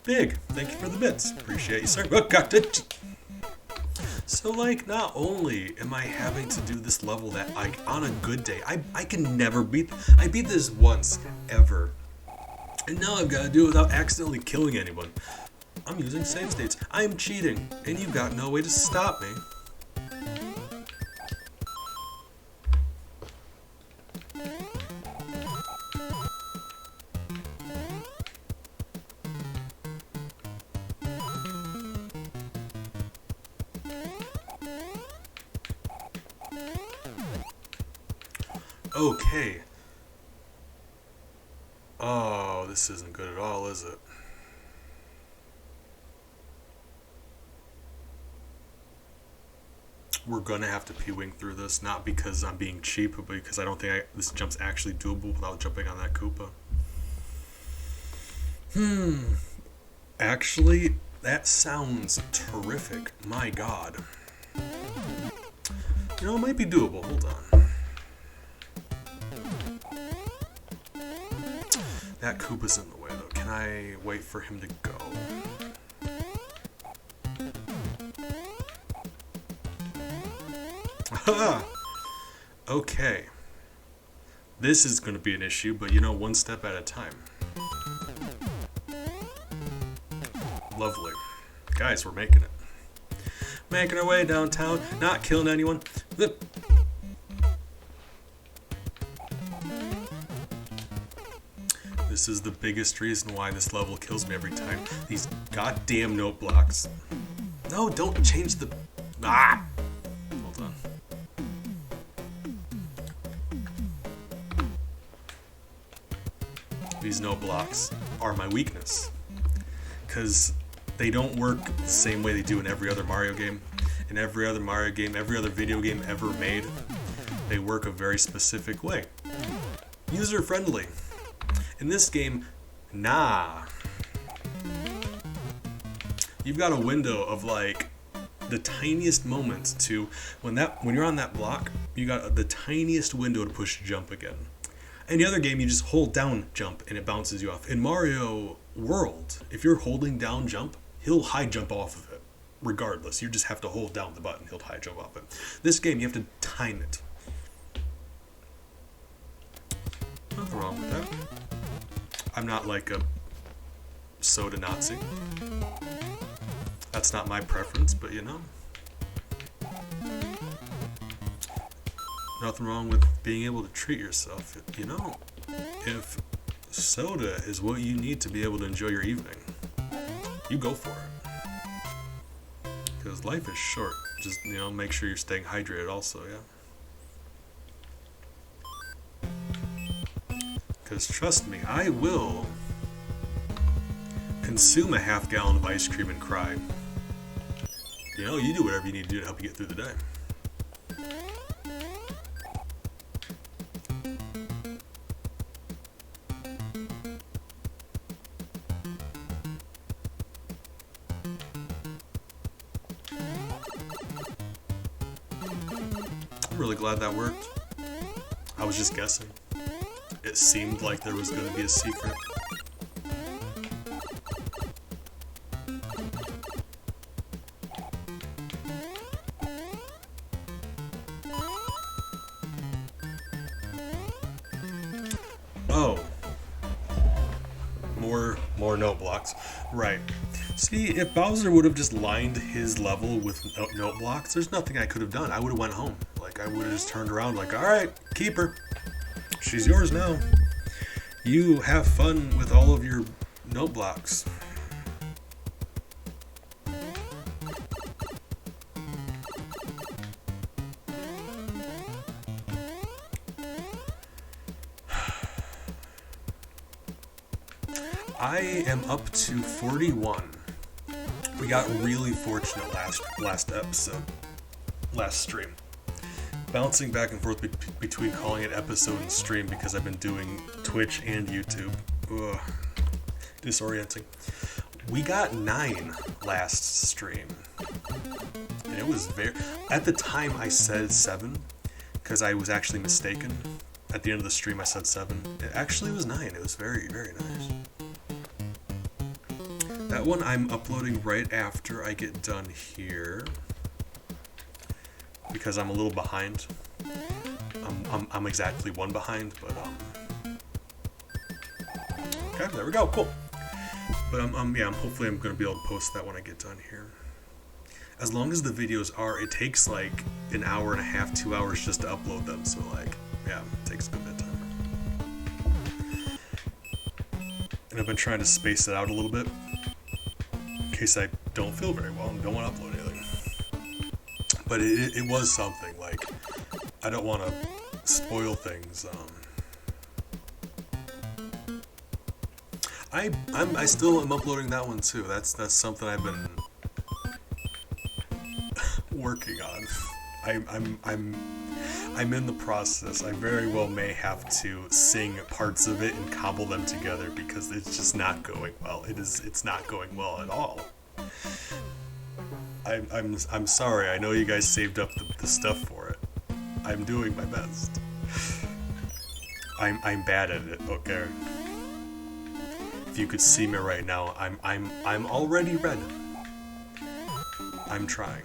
S1: Big, thank you for the bits. Appreciate you, sir. Oh, got it. So, like, not only am I having to do this level that, like, on a good day, I can never beat. I beat this once, ever. And now I've got to do it without accidentally killing anyone. I'm using save states. I'm cheating, and you've got no way to stop me. Okay. Oh, this isn't good at all, is it? we're gonna have to P-wing through this, not because I'm being cheap, but because I don't think this jump's actually doable without jumping on that Koopa. Actually, that sounds terrific. My god. You know, it might be doable. Hold on. That Koopa's in the way, though. Can I wait for him to go? Okay. This is going to be an issue, but you know, one step at a time. Lovely. Guys, we're making it. Making our way downtown, not killing anyone. This is the biggest reason why this level kills me every time. These goddamn note blocks. No, don't change the... Ah! Hold on. These note blocks are my weakness. Because they don't work the same way they do in every other Mario game. In every other Mario game, every other video game ever made, they work a very specific way. User-friendly. In this game, nah. You've got a window of like the tiniest moment to when you're on that block, you got the tiniest window to push jump again. Any other game, you just hold down jump and it bounces you off. In Mario World, if you're holding down jump, he'll high jump off of it. Regardless, you just have to hold down the button, he'll high jump off it. This game, you have to time it. Nothing wrong with that. I'm not like a soda Nazi. That's not my preference, but you know. Nothing wrong with being able to treat yourself. You know, if soda is what you need to be able to enjoy your evening, you go for it. Because life is short. Just, you know, make sure you're staying hydrated also, yeah? Because trust me, I will consume a half gallon of ice cream and cry. You know, you do whatever you need to do to help you get through the day. I'm really glad that worked. I was just guessing. It seemed like there was going to be a secret. Oh. More note blocks. Right. See, if Bowser would have just lined his level with note blocks, there's nothing I could have done. I would have went home. Like, I would have just turned around like, alright, keep her. She's yours now. You have fun with all of your note blocks. I am up to 41. We got really fortunate last episode, last stream. Bouncing back and forth between calling it episode and stream because I've been doing Twitch and YouTube. Ugh. Disorienting. We got 9 last stream. And it was very... At the time I said 7 because I was actually mistaken. At the end of the stream I said 7. It actually was 9. It was very, very nice. That one I'm uploading right after I get done here. Because I'm a little behind. I'm exactly 1 behind, but okay, there we go, cool. But yeah, hopefully I'm gonna be able to post that when I get done here. As long as the videos are, it takes like an hour and a half, 2 hours just to upload them. So like, yeah, it takes a good bit of time. And I've been trying to space it out a little bit in case I don't feel very well and don't want to upload anything. But it was something, like, I don't want to spoil things. I still am uploading that one too. That's something I've been working on. I'm in the process. I very well may have to sing parts of it and cobble them together because it's just not going well. It's not going well at all. I'm sorry. I know you guys saved up the stuff for it. I'm doing my best. I'm bad at it, okay? If you could see me right now, I'm already red. I'm trying.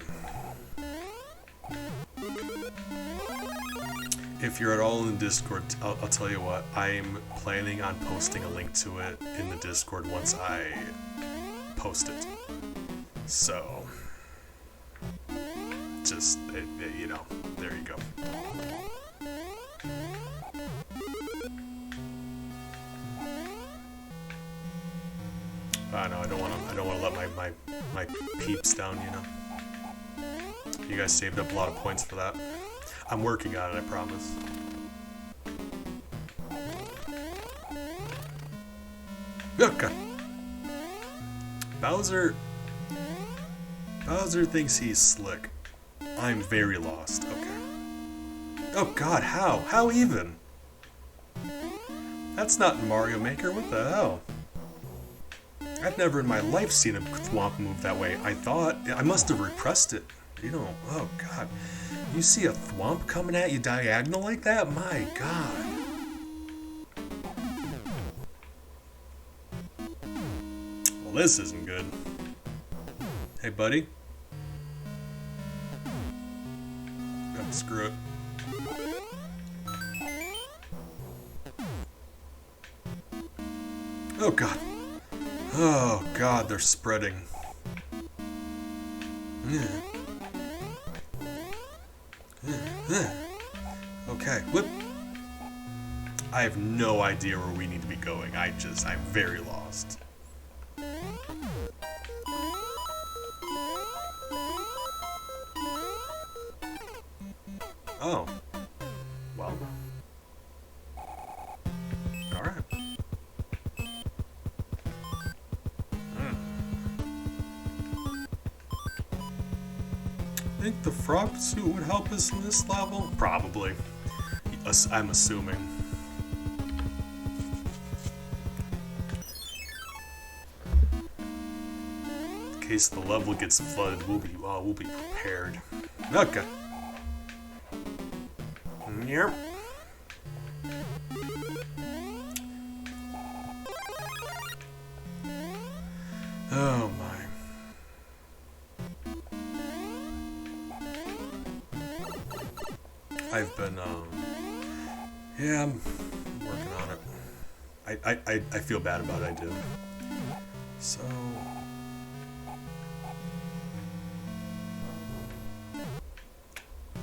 S1: If you're at all in the Discord, I'll tell you what, I'm planning on posting a link to it in the Discord once I post it. So, just, you know, there you go. No, I don't want to let my peeps down, you know. You guys saved up a lot of points for that. I'm working on it, I promise. Okay. Bowser thinks he's slick. I'm very lost. Okay. Oh god, how? How even? That's not Mario Maker, what the hell? I've never in my life seen a thwomp move that way. I thought, I must have repressed it. You know, oh god. You see a thwomp coming at you diagonal like that? My god. Well, this isn't good. Hey, buddy. Oh, screw it. Oh god. Oh god, they're spreading. Yeah. Okay, whip. I have no idea where we need to be going. I'm very lost. Oh. Well. Alright. Think the frog suit would help us in this level? Probably. I'm assuming. In case the level gets flooded, we'll be prepared. Okay. Yep. Oh my. I've been, yeah, I'm working on it. I feel bad about it, I do. So...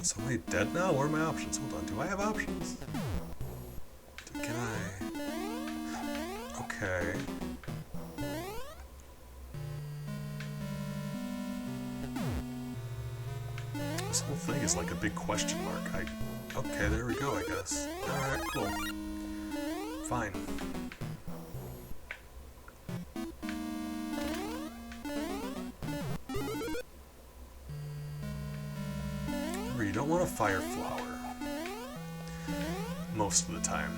S1: Is somebody dead now? What are my options? Hold on, do I have options? Can I... Okay... This whole thing is like a big question mark. Okay, there we go, I guess. Alright, cool. Fine. Remember, you don't want a fire flower. Most of the time.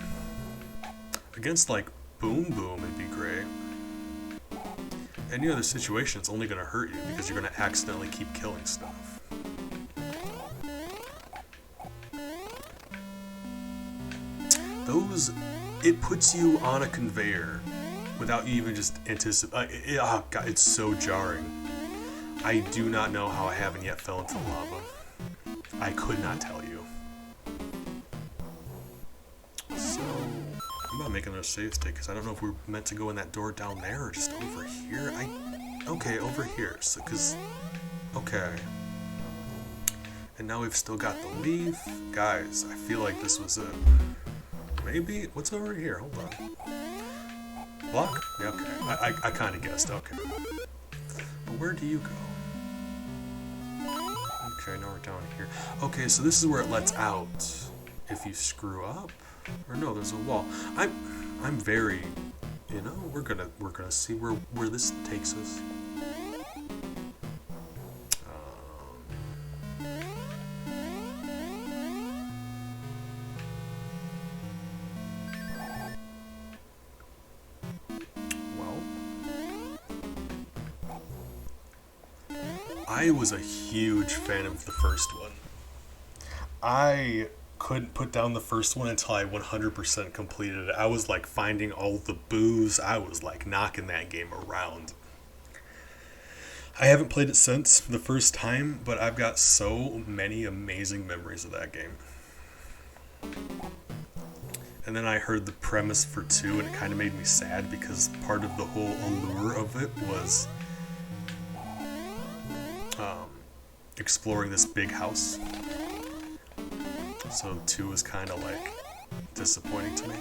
S1: Against, like, Boom Boom, it'd be great. Any other situation, it's only gonna hurt you because you're gonna accidentally keep killing stuff. It puts you on a conveyor without you even just anticipating. Oh god, it's so jarring. I do not know how I haven't yet fell into lava. I could not tell you. So, I'm not making another save state because I don't know if we're meant to go in that door down there or just over here. Okay, over here. So, okay. And now we've still got the leaf. Guys, I feel like this was it. Maybe? What's over here? Hold on. Block? Yeah, okay. I kind of guessed. Okay. But where do you go? Okay, now we're down here. Okay, so this is where it lets out if you screw up. Or no, there's a wall. I'm very, you know, we're gonna see where this takes us. I was a huge fan of the first one. I couldn't put down the first one until I 100% completed it. I was like finding all the boos. I was like knocking that game around. I haven't played it since the first time, but I've got so many amazing memories of that game. And then I heard the premise for 2, and it kind of made me sad because part of the whole allure of it was exploring this big house. So 2 was kind of like disappointing to me.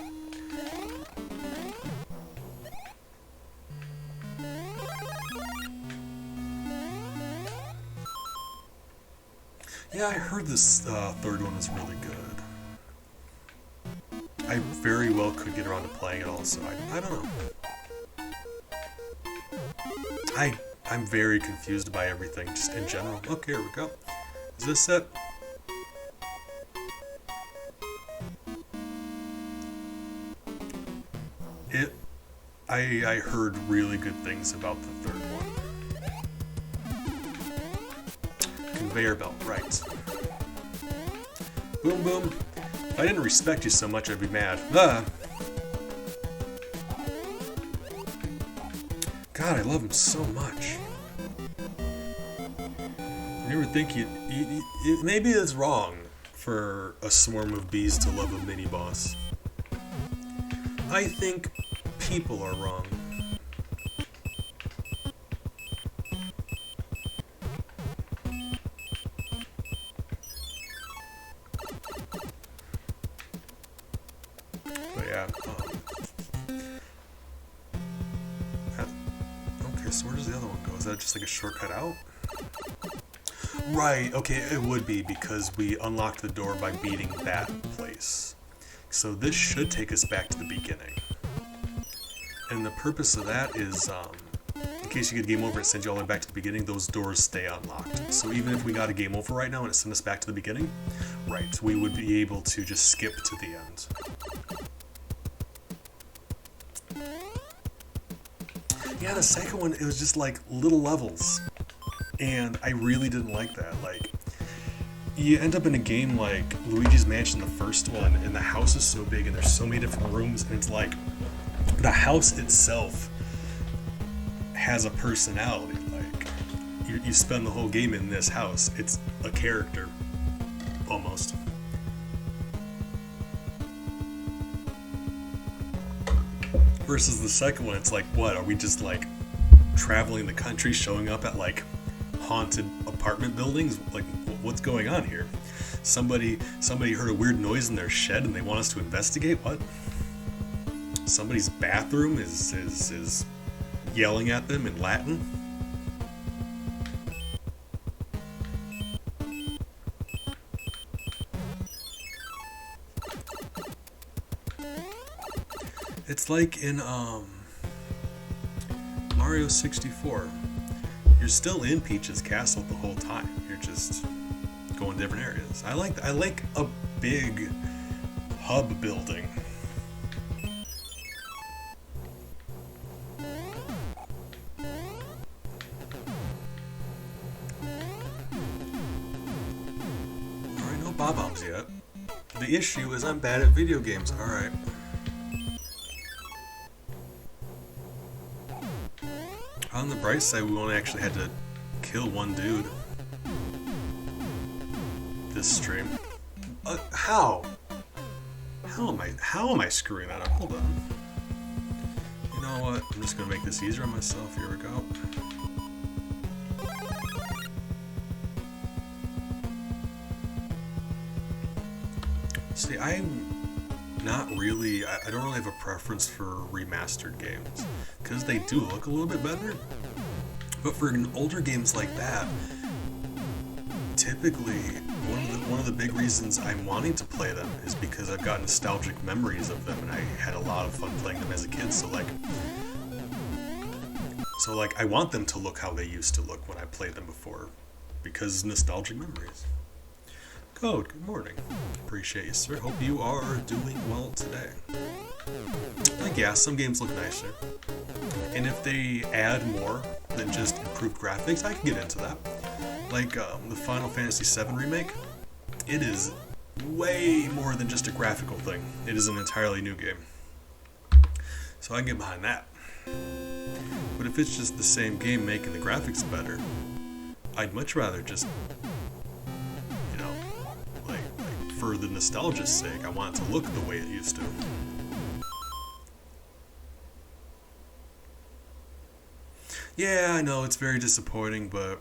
S1: Yeah, I heard this third one was really good. I very well could get around to playing it also. I don't know. I'm very confused by everything, just in general. Okay, here we go. Is this it? I heard really good things about the third one. Conveyor belt, right. Boom, boom. If I didn't respect you so much, I'd be mad. God, I love him so much. I never think maybe it's wrong for a swarm of bees to love a mini-boss. I think people are wrong. But yeah. Okay, so where does the other one go? Is that just like a shortcut out? Right, okay, it would be because we unlocked the door by beating that place. So this should take us back to the beginning. And the purpose of that is, in case you get game over, it sends you all the way back to the beginning, those doors stay unlocked. So even if we got a game over right now and it sent us back to the beginning, right, we would be able to just skip to the end. Yeah, the second one, it was just like little levels. And I really didn't like that. Like, you end up in a game like Luigi's Mansion, the first one, and the house is so big and there's so many different rooms, and it's like, the house itself has a personality. Like, you spend the whole game in this house. It's a character, almost. Versus the second one, it's like, what, are we just like traveling the country, showing up at like haunted apartment buildings? Like, what's going on here? Somebody heard a weird noise in their shed and they want us to investigate? What? Somebody's bathroom is yelling at them in Latin? It's like in Mario 64. You're still in Peach's castle the whole time. You're just going to different areas. I like a big hub building. Alright, no bob-ombs yet. The issue is I'm bad at video games. Alright. On the bright side, we only actually had to kill one dude this stream. How? How am I screwing that up? Hold on. You know what? I'm just gonna make this easier on myself. Here we go. See, I'm not really, I don't really have a preference for remastered games, because they do look a little bit better. But for older games like that, typically one of the big reasons I'm wanting to play them is because I've got nostalgic memories of them, and I had a lot of fun playing them as a kid. So like I want them to look how they used to look when I played them before, because nostalgic memories. Code, good morning. Appreciate you, sir. Hope you are doing well today. Like, yeah, some games look nicer. And if they add more than just improved graphics, I can get into that. Like the Final Fantasy VII remake, it is way more than just a graphical thing. It is an entirely new game. So I can get behind that. But if it's just the same game making the graphics better, I'd much rather just, you know, like for the nostalgia's sake, I want it to look the way it used to. Yeah, I know, it's very disappointing, but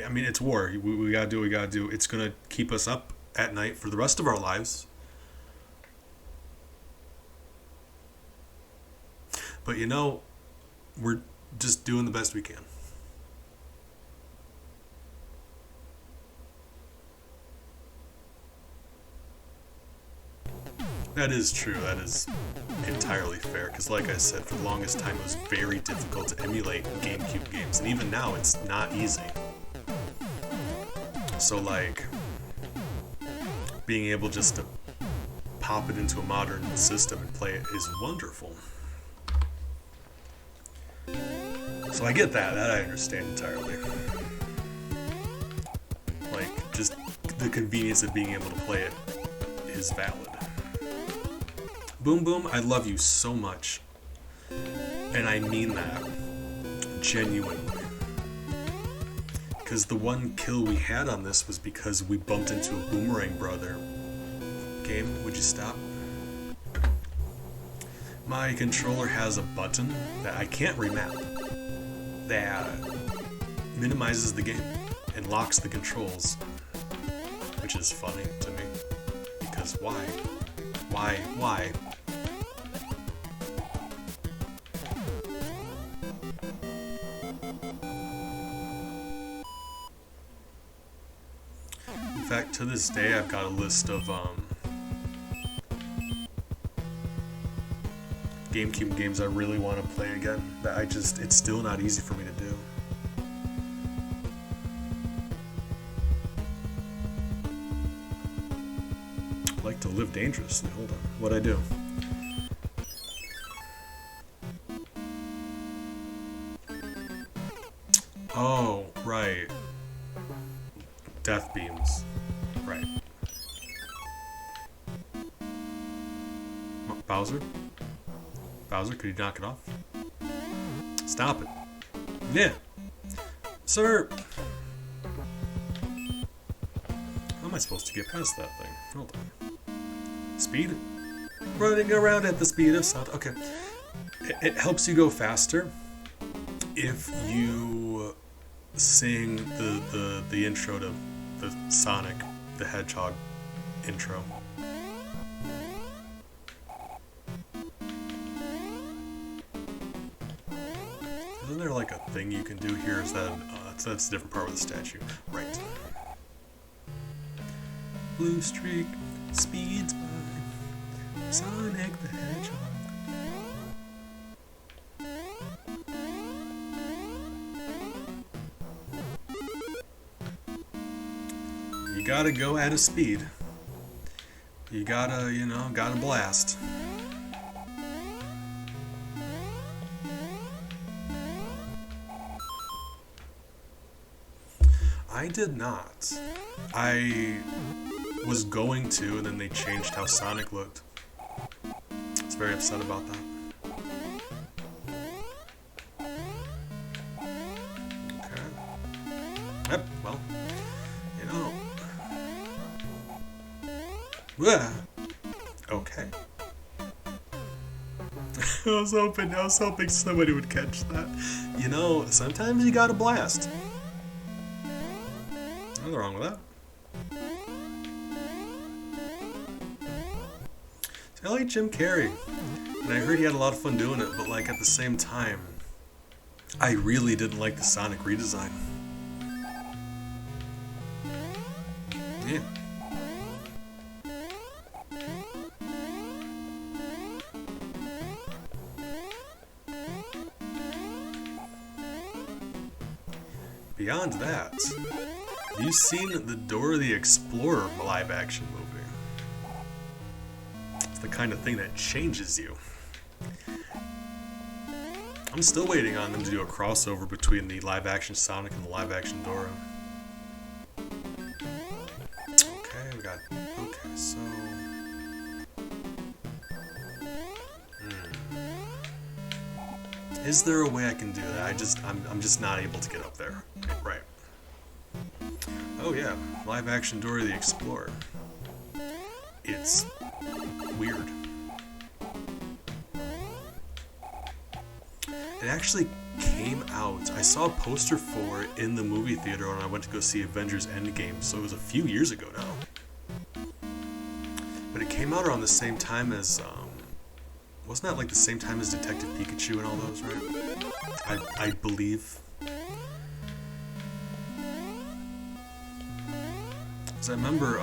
S1: I mean, it's war. We gotta do what we gotta do. It's gonna keep us up at night for the rest of our lives. But you know, we're just doing the best we can. That is true. That is entirely fair. Because, like I said, for the longest time, it was very difficult to emulate GameCube games, and even now, it's not easy. So, like, being able just to pop it into a modern system and play it is wonderful. So I get that. That I understand entirely. Like, just the convenience of being able to play it is valid. Boom Boom, I love you so much. And I mean that. Genuinely. Because the one kill we had on this was because we bumped into a Boomerang Brother. Game, would you stop? My controller has a button that I can't remap that minimizes the game and locks the controls, which is funny to me. Because why? Why? In fact, to this day, I've got a list of GameCube games I really want to play again that it's still not easy for me to do. I like to live dangerously. Hold on. What'd I do? Oh, right. Death beams. Right. Bowser? Bowser, could you knock it off? Stop it. Yeah. Sir! How am I supposed to get past that thing? Hold on. Speed? Running around at the speed of sound. Okay. It helps you go faster if you sing the intro to the Sonic the Hedgehog intro. Isn't there like a thing you can do here? Is that that's a different part of the statue, right? Blue streak speeds by Sonic the Hedgehog. You gotta go at a speed. You gotta, gotta blast. I did not. I was going to, and then they changed how Sonic looked. I was very upset about that. Okay. Yep, well, Bleh. Okay. I was hoping somebody would catch that. Sometimes you gotta blast. Nothing wrong with that. See, I like Jim Carrey, and I heard he had a lot of fun doing it, but at the same time, I really didn't like the Sonic redesign. Yeah. Beyond that, have you seen the Dora the Explorer live-action movie? It's the kind of thing that changes you. I'm still waiting on them to do a crossover between the live-action Sonic and the live-action Dora. Okay, we got... Okay, so... Is there a way I can do that? I'm just not able to get up there. Right. Oh yeah, live-action Dora the Explorer. It's weird. It actually came out. I saw a poster for it in the movie theater when I went to go see Avengers Endgame, so it was a few years ago now. But it came out around the same time as, wasn't that like the same time as Detective Pikachu and all those, right? I believe. Because I remember,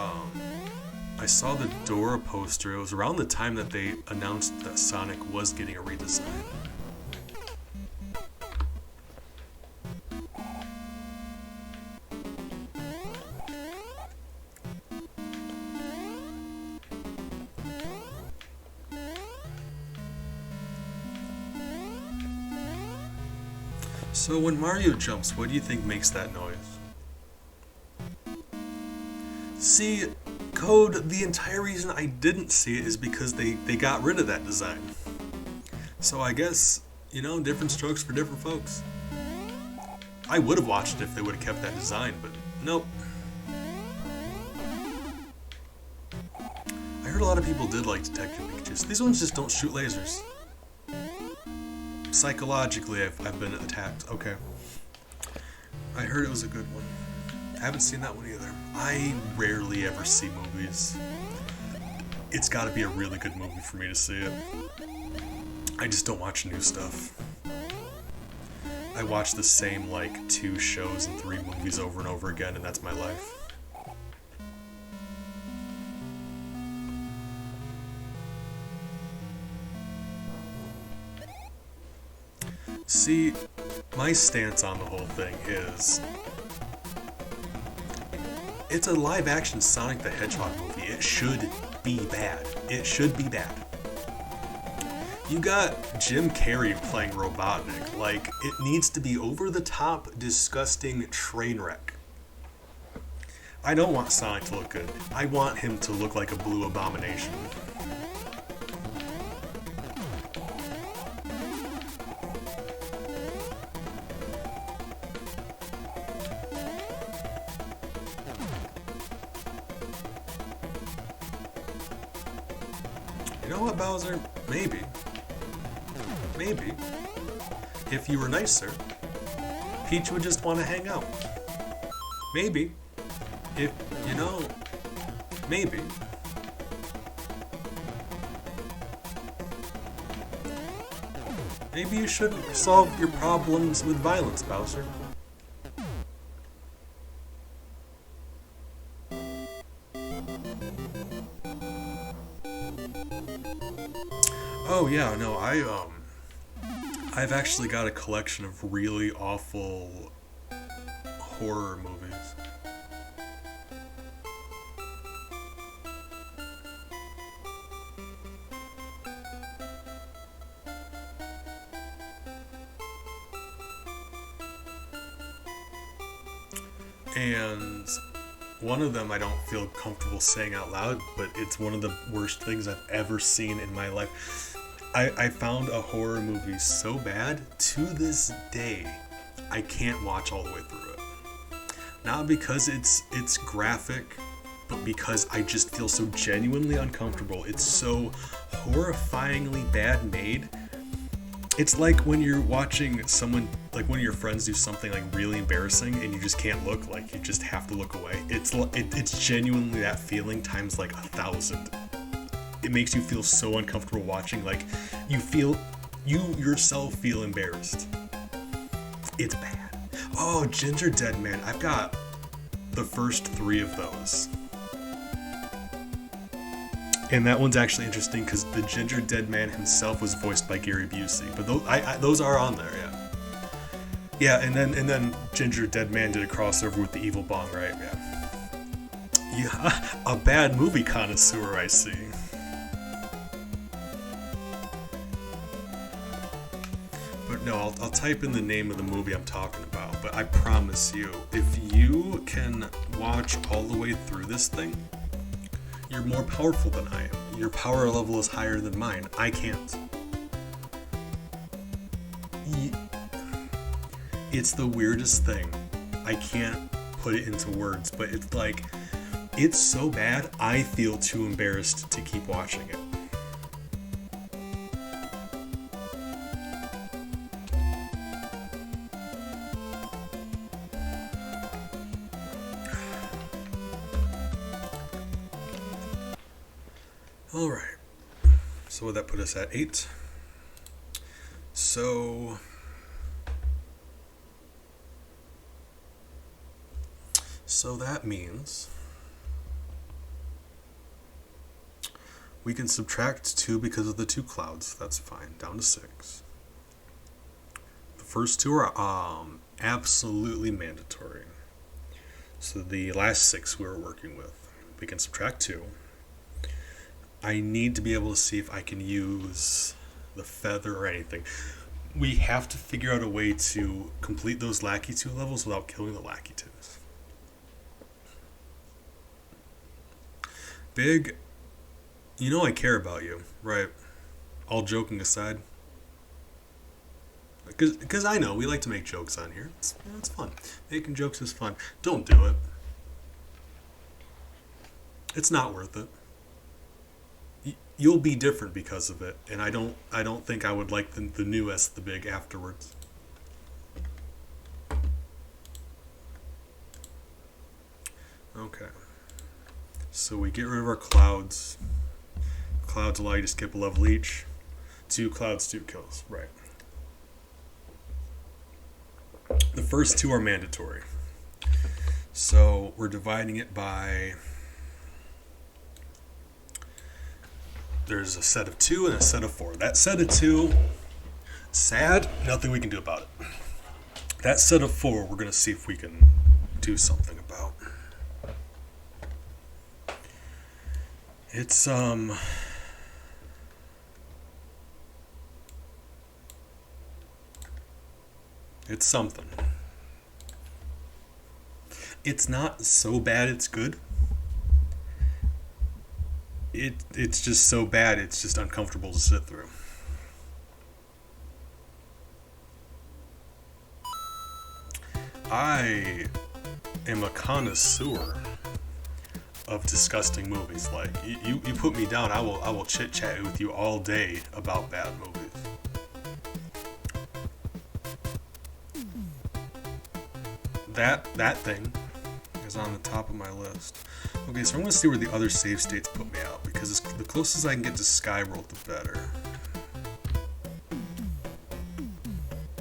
S1: I saw the Dora poster. It was around the time that they announced that Sonic was getting a redesign. So when Mario jumps, what do you think makes that noise? See, Code, the entire reason I didn't see it is because they got rid of that design. So I guess, you know, different strokes for different folks. I would have watched it if they would have kept that design, but nope. I heard a lot of people did like Detective Pikachu. So these ones just don't shoot lasers. Psychologically, I've been attacked. Okay. I heard it was a good one. I haven't seen that one either. I rarely ever see movies. It's gotta be a really good movie for me to see it. I just don't watch new stuff. I watch the same, like, 2 shows and 3 movies over and over again, and that's my life. See, my stance on the whole thing is, it's a live-action Sonic the Hedgehog movie. It should be bad. It should be bad. You got Jim Carrey playing Robotnik. Like, it needs to be over-the-top, disgusting train wreck. I don't want Sonic to look good. I want him to look like a blue abomination. You know what, Bowser? Maybe. Maybe. If you were nicer, Peach would just want to hang out. Maybe. If, you know, maybe. Maybe you shouldn't solve your problems with violence, Bowser. Oh yeah, no, I've actually got a collection of really awful horror movies. And one of them I don't feel comfortable saying out loud, but it's one of the worst things I've ever seen in my life. I found a horror movie so bad, to this day, I can't watch all the way through it. Not because it's graphic, but because I just feel so genuinely uncomfortable. It's so horrifyingly bad made. It's like when you're watching someone, like one of your friends do something like really embarrassing and you just can't look, like you just have to look away. It's genuinely that feeling times like 1,000. It makes you feel so uncomfortable watching, like you yourself feel embarrassed. It's bad. Oh, Ginger Dead Man. I've got the first 3 of those. And that one's actually interesting because the Ginger Dead Man himself was voiced by Gary Busey. But those are on there, yeah. Yeah, and then Ginger Dead Man did a crossover with the Evil Bong, right? Yeah. Yeah, a bad movie connoisseur, I see. But No, I'll type in the name of the movie I'm talking about, but I promise you, if you can watch all the way through this thing, you're more powerful than I am. Your power level is higher than mine. I can't. It's the weirdest thing. I can't put it into words, but it's like, it's so bad, I feel too embarrassed to keep watching it. Alright, so would that put us at 8? So that means we can subtract 2 because of the 2 clouds. That's fine, down to 6. The first 2 are absolutely mandatory. So the last 6 we were working with, we can subtract 2. I need to be able to see if I can use the feather or anything. We have to figure out a way to complete those Lackey 2 levels without killing the Lackey 2s. Big, you know I care about you, right? All joking aside. Because I know, we like to make jokes on here. It's fun. Making jokes is fun. Don't do it. It's not worth it. You'll be different because of it, and I don't think I would like the new S the Big afterwards. Okay. So we get rid of our clouds. Clouds allow you to skip a level each. 2 clouds, 2 kills. Right. The first 2 are mandatory. So we're dividing it by... There's a set of 2 and a set of 4. That set of 2, sad, nothing we can do about it. That set of 4, we're going to see if we can do something about. It's something. It's not so bad it's good. It's just so bad it's just uncomfortable to sit through. I am a connoisseur of disgusting movies. Like you put me down, I will chit chat with you all day about bad movies. That thing is on the top of my list. Okay, so I'm going to see where the other save states put me out, because the closest I can get to Skyworld, the better.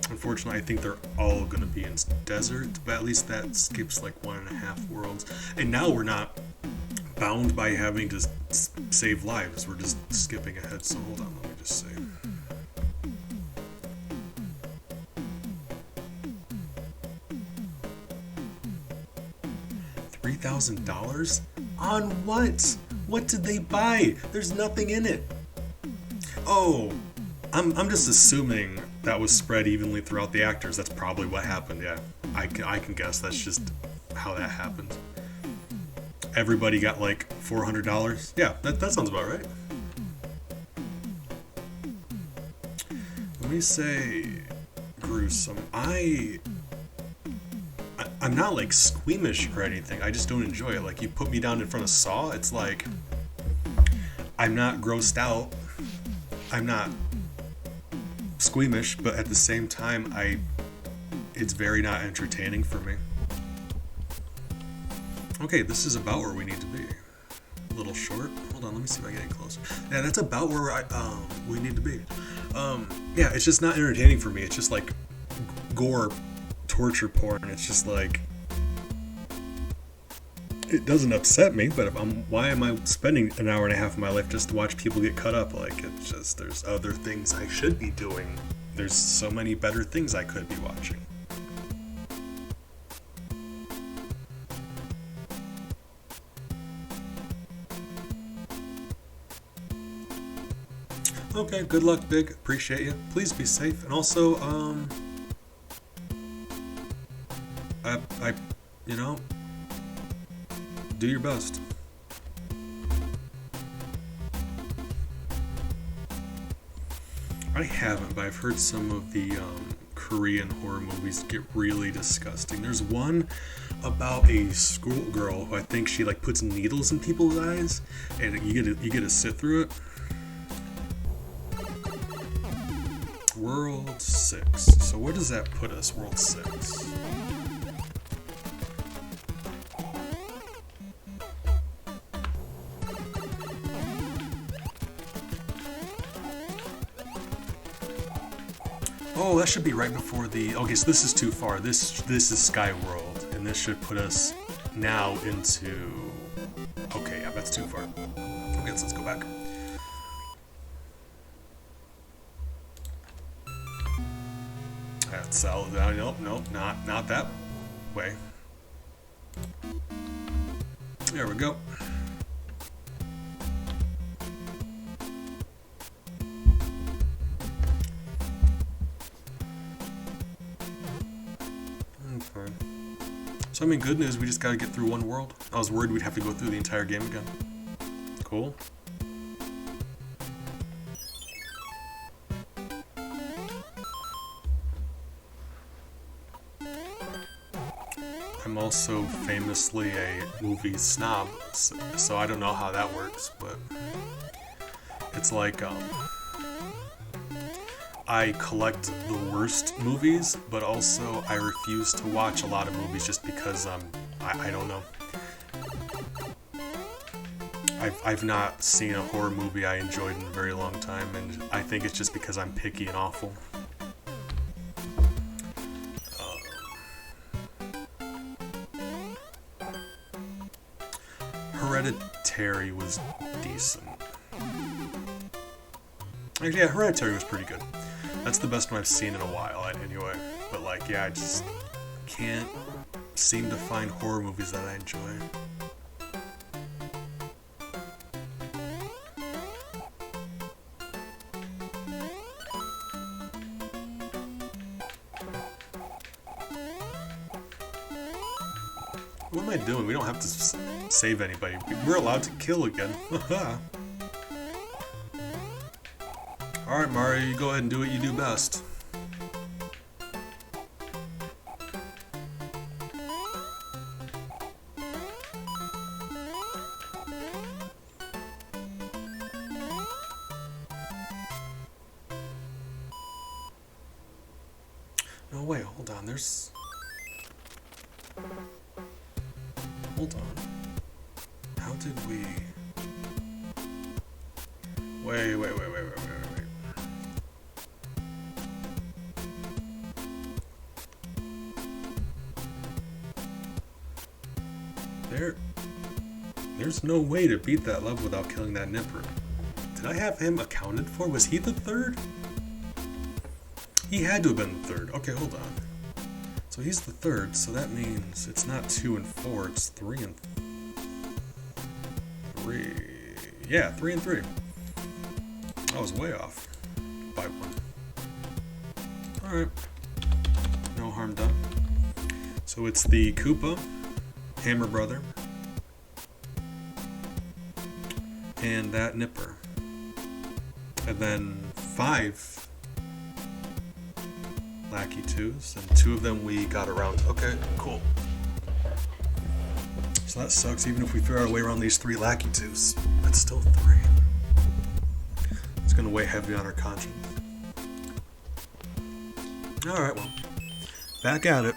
S1: Unfortunately, I think they're all going to be in desert, but at least that skips like 1.5 worlds. And now we're not bound by having to save lives. We're just skipping ahead. So hold on, let me just save. $3,000 on what? What did they buy? There's nothing in it. Oh, I'm just assuming that was spread evenly throughout the actors. That's probably what happened. Yeah, I can guess. That's just how that happened. Everybody got like $400. Yeah, that sounds about right. Let me say gruesome. I'm not like squeamish or anything. I just don't enjoy it. Like you put me down in front of Saw, it's like I'm not grossed out. I'm not squeamish, but at the same time, it's very not entertaining for me. Okay, this is about where we need to be. A little short. Hold on, let me see if I get any closer. Yeah, that's about where we need to be. Yeah, it's just not entertaining for me. It's just like gore, torture porn. It's just like, it doesn't upset me, but why am I spending an hour and a half of my life just to watch people get cut up? Like, it's just, there's other things I should be doing. There's so many better things I could be watching. Okay, good luck, Big. Appreciate you. Please be safe. And also, I, you know, do your best. I haven't, but I've heard some of the Korean horror movies get really disgusting. There's one about a schoolgirl who I think she like puts needles in people's eyes, and you get to sit through it. World 6. So where does that put us? World 6. Oh, that should be right before the... Okay, so this is too far. This is Sky World, and this should put us now into... Okay, yeah, that's too far. Okay, so let's go back. That's... Nope, not that way. There we go. So I mean, good news, we just gotta get through one world. I was worried we'd have to go through the entire game again. Cool. I'm also famously a movie snob, so I don't know how that works, but it's like, I collect the worst movies, but also I refuse to watch a lot of movies just because I don't know. I've not seen a horror movie I enjoyed in a very long time, and I think it's just because I'm picky and awful. Hereditary was decent. Actually, yeah, Hereditary was pretty good. That's the best one I've seen in a while, anyway. But like, yeah, I just can't seem to find horror movies that I enjoy. What am I doing? We don't have to save anybody. We're allowed to kill again. Alright, Mario, you go ahead and do what you do best. No, wait, hold on. There's... Hold on. How did we... Wait. There's no way to beat that level without killing that Nipper. Did I have him accounted for? Was he the third? He had to have been the third. Okay, hold on. So he's the third, so that means it's not 2 and 4, it's 3 and 3. Yeah, 3 and 3. I was way off by 1. Alright. No harm done. So it's the Koopa, Hammer Brother, and that Nipper. And then 5 Lackey 2s, and 2 of them we got around. Okay, cool. So that sucks, even if we figure our way around these 3 Lackey 2s. That's still 3. It's gonna weigh heavy on our conscience. Alright, well. Back at it.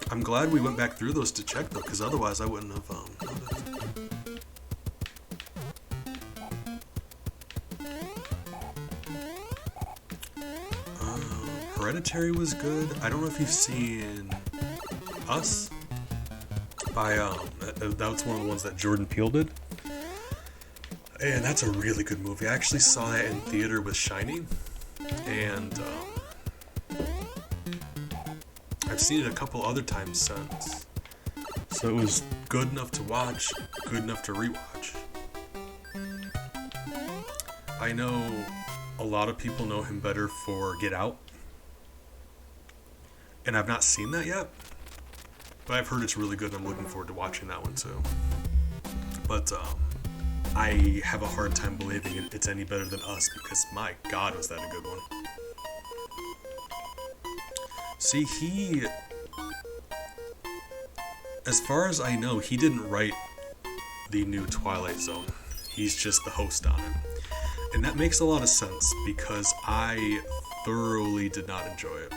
S1: I'm glad we went back through those to check though, because otherwise I wouldn't have noticed. Hereditary was good. I don't know if you've seen Us by that's one of the ones that Jordan Peele did, and that's a really good movie. I actually saw that in theater with Shiny, and I've seen it a couple other times since. So it was good enough to watch, good enough to rewatch. I know a lot of people know him better for Get Out, and I've not seen that yet, but I've heard it's really good and I'm looking forward to watching that one too. But I have a hard time believing it's any better than Us, because my god, was that a good one. See, as far as I know, he didn't write the new Twilight Zone. He's just the host on it. And that makes a lot of sense, because I thoroughly did not enjoy it.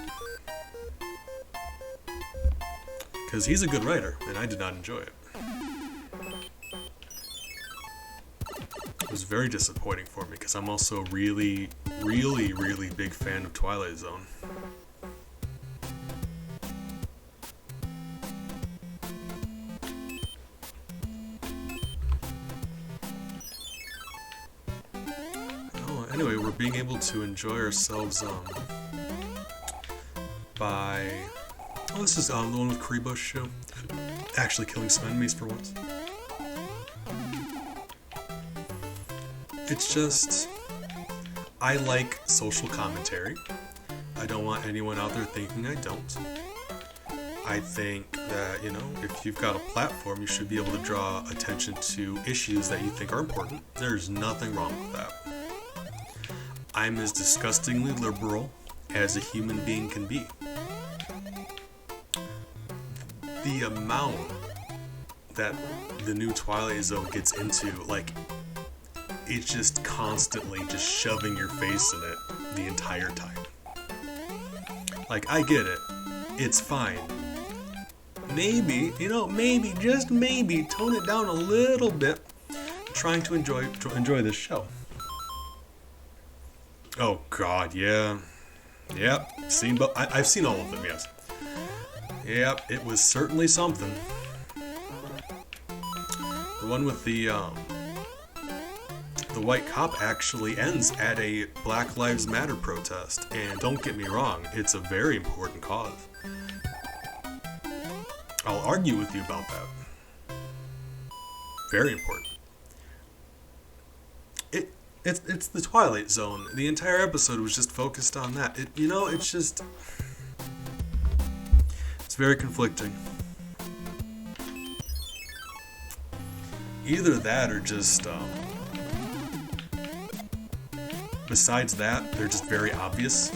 S1: Because he's a good writer, and I did not enjoy it. It was very disappointing for me, because I'm also a really, really, really big fan of Twilight Zone. Anyway, we're being able to enjoy ourselves by... Oh, this is the one with Karibo's show. Actually killing some enemies for once. It's just... I like social commentary. I don't want anyone out there thinking I don't. I think that, if you've got a platform, you should be able to draw attention to issues that you think are important. There's nothing wrong with that. I'm as disgustingly liberal as a human being can be. The amount that the new Twilight Zone gets into, it's just constantly just shoving your face in it the entire time. I get it. It's fine. Maybe, just maybe, tone it down a little bit, trying to enjoy this show. Oh god, yeah. Yep, I've seen all of them, yes. Yep, it was certainly something. The one with the white cop actually ends at a Black Lives Matter protest, and don't get me wrong, it's a very important cause. I'll argue with you about that. Very important. It's the Twilight Zone. The entire episode was just focused on that. It's very conflicting. Either that or just, besides that, they're just very obvious.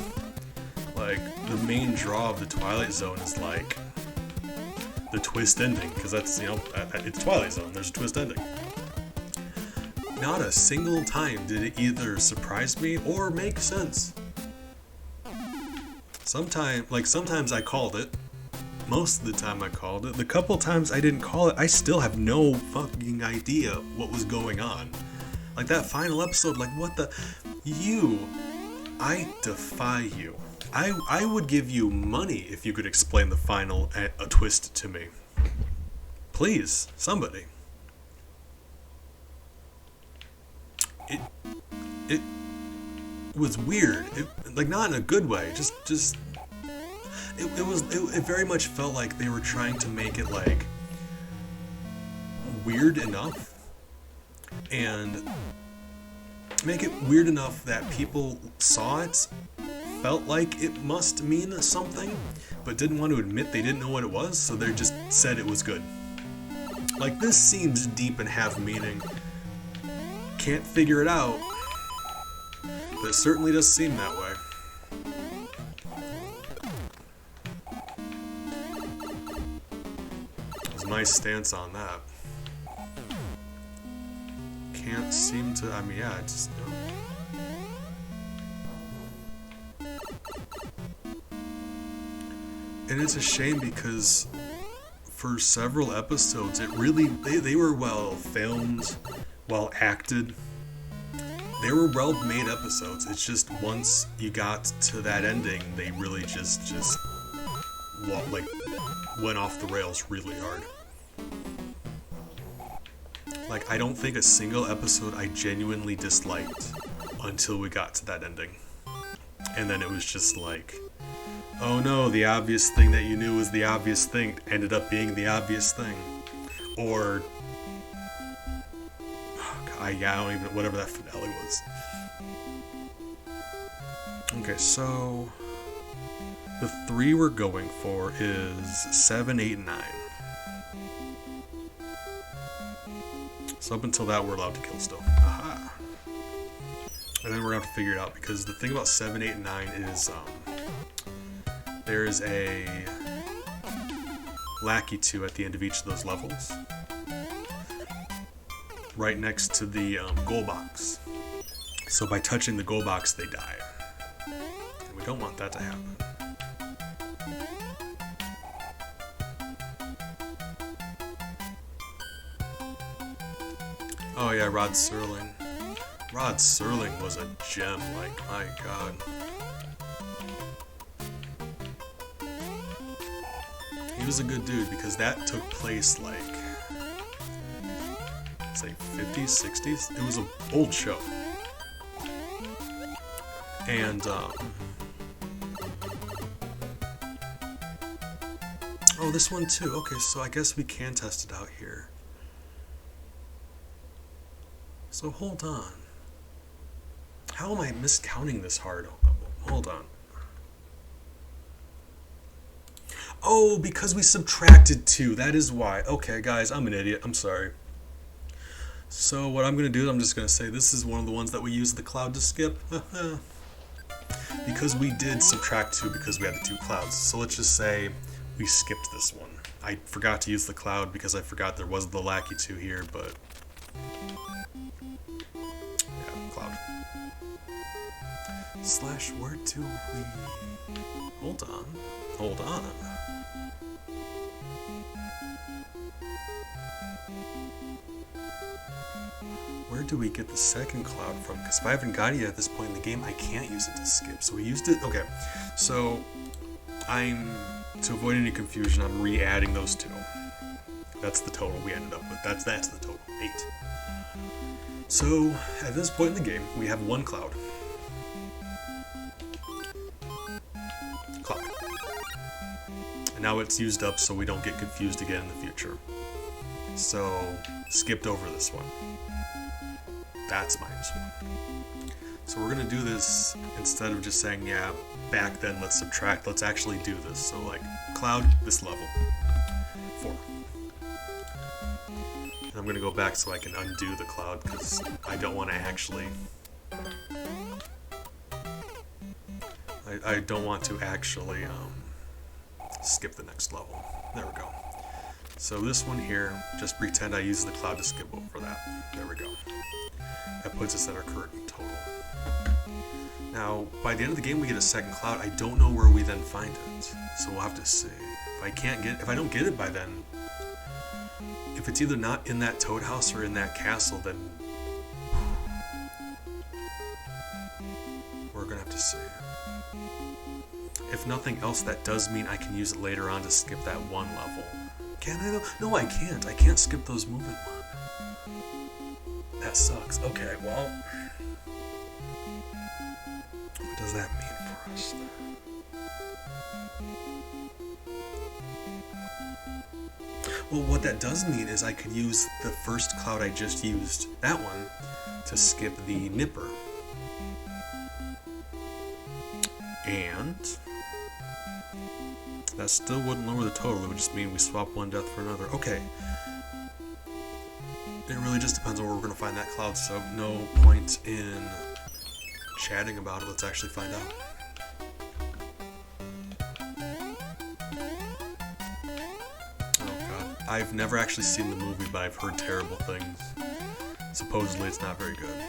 S1: The main draw of the Twilight Zone is, the twist ending, because that's, it's Twilight Zone, there's a twist ending. Not a single time did it either surprise me or make sense. Sometimes I called it. Most of the time I called it. The couple times I didn't call it, I still have no fucking idea what was going on. That final episode, what the... I defy you. I would give you money if you could explain the final a twist to me. Please, somebody. It was weird. Not in a good way. It very much felt like they were trying to make it weird enough, and make it weird enough that people saw it, felt like it must mean something, but didn't want to admit they didn't know what it was, so they just said it was good. This seems deep and have meaning. Can't figure it out, but it certainly does seem that way. That's my stance on that. Can't seem to, it's and it's a shame, because for several episodes it really, they were well filmed, well acted. They were well made episodes. It's just once you got to that ending, they really just went off the rails really hard. I don't think a single episode I genuinely disliked until we got to that ending. And then it was just oh no, the obvious thing that you knew was the obvious thing ended up being the obvious thing. Or Yeah, I don't even, whatever that finale was. Okay, so the 3 we're going for is 7, 8, and 9. So up until that, we're allowed to kill still. Aha! And then we're going to have to figure it out, because the thing about 7, 8, and 9 is there is a Lackey 2 at the end of each of those levels, right next to the goal box. So by touching the goal box, they die. And we don't want that to happen. Oh yeah, Rod Serling. Rod Serling was a gem, like, my god. He was a good dude, because that took place like, it's like 50s, 60s? It was an old show. And, oh, this one too. Okay, so I guess we can test it out here. So hold on. How am I miscounting this hard? Hold on. Oh, because we subtracted 2. That is why. Okay, guys, I'm an idiot. I'm sorry. So what I'm going to do is I'm just going to say this is one of the ones that we use the cloud to skip. Because we did subtract 2 because we had the 2 clouds. So let's just say we skipped this one. I forgot to use the cloud because I forgot there was the Lackey 2 here, but... yeah, cloud. Slash where do we... Hold on. Hold on. Where do we get the second cloud from? Because if I haven't got it yet at this point in the game, I can't use it to skip. So we used it... Okay, so to avoid any confusion, I'm re-adding those 2. That's the total we ended up with. That's the total. 8. So, at this point in the game, we have 1 cloud. Cloud. And now it's used up so we don't get confused again in the future. So, skipped over this one. That's -1. So we're going to do this instead of just saying, yeah, back then let's subtract. Let's actually do this. So like, cloud, this level. 4. And I'm going to go back so I can undo the cloud because I don't want to actually... I don't want to actually skip the next level. There we go. So this one here, just pretend I use the cloud to skip over that. There we go. That puts us at our current total. Now, by the end of the game, we get a second cloud. I don't know where we then find it, so we'll have to see. If I don't get it by then, if it's either not in that Toad House or in that castle, then we're gonna have to see. If nothing else, that does mean I can use it later on to skip that 1 level. Can I though? No, I can't. I can't skip those movement ones. That sucks. Okay, well, what does that mean for us then? Well, what that does mean is I could use the first cloud I just used, that one, to skip the Nipper. And that still wouldn't lower the total, it would just mean we swap one death for another. Okay. It really just depends on where we're going to find that cloud, so no point in chatting about it. Let's actually find out. Oh god. I've never actually seen the movie, but I've heard terrible things. Supposedly it's not very good.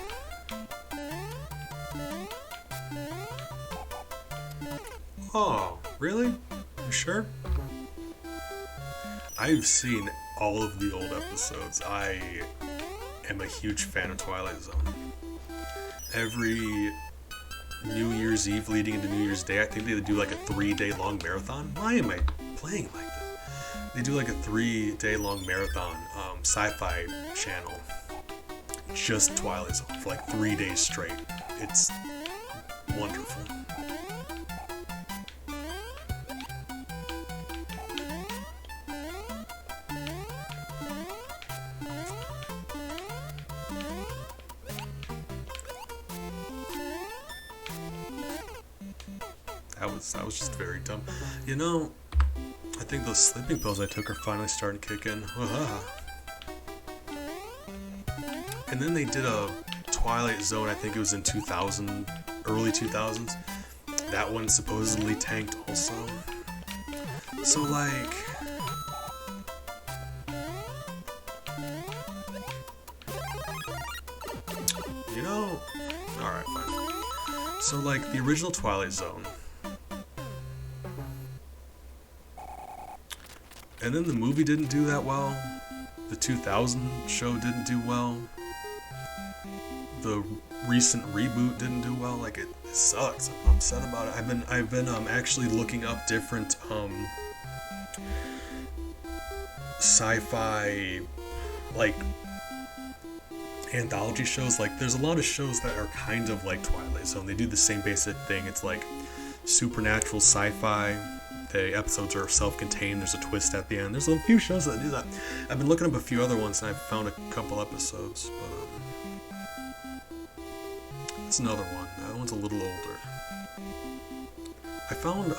S1: Oh, really? You sure? I've seen all of the old episodes. I am a huge fan of Twilight Zone. Every New Year's Eve leading into New Year's Day, I think they do like a 3-day long marathon. Why am I playing like this? They do like a 3-day long marathon, sci-fi channel. Just Twilight Zone for like 3 days straight. It's wonderful. That was just very dumb. You know, I think those sleeping pills I took are finally starting to kick in. And then they did a Twilight Zone, I think it was in 2000, early 2000s. That one supposedly tanked also. So like, you know, alright, fine. So like, the original Twilight Zone, and then the movie didn't do that well. The 2000 show didn't do well. The recent reboot didn't do well. Like it sucks. I'm upset about it. I've been actually looking up different sci-fi like anthology shows. Like there's a lot of shows that are kind of like Twilight Zone. They do the same basic thing. It's like supernatural sci-fi. The episodes are self-contained. There's a twist at the end. There's a few shows that do that. I've been looking up a few other ones and I've found a couple episodes, but that's another one. That one's a little older. I found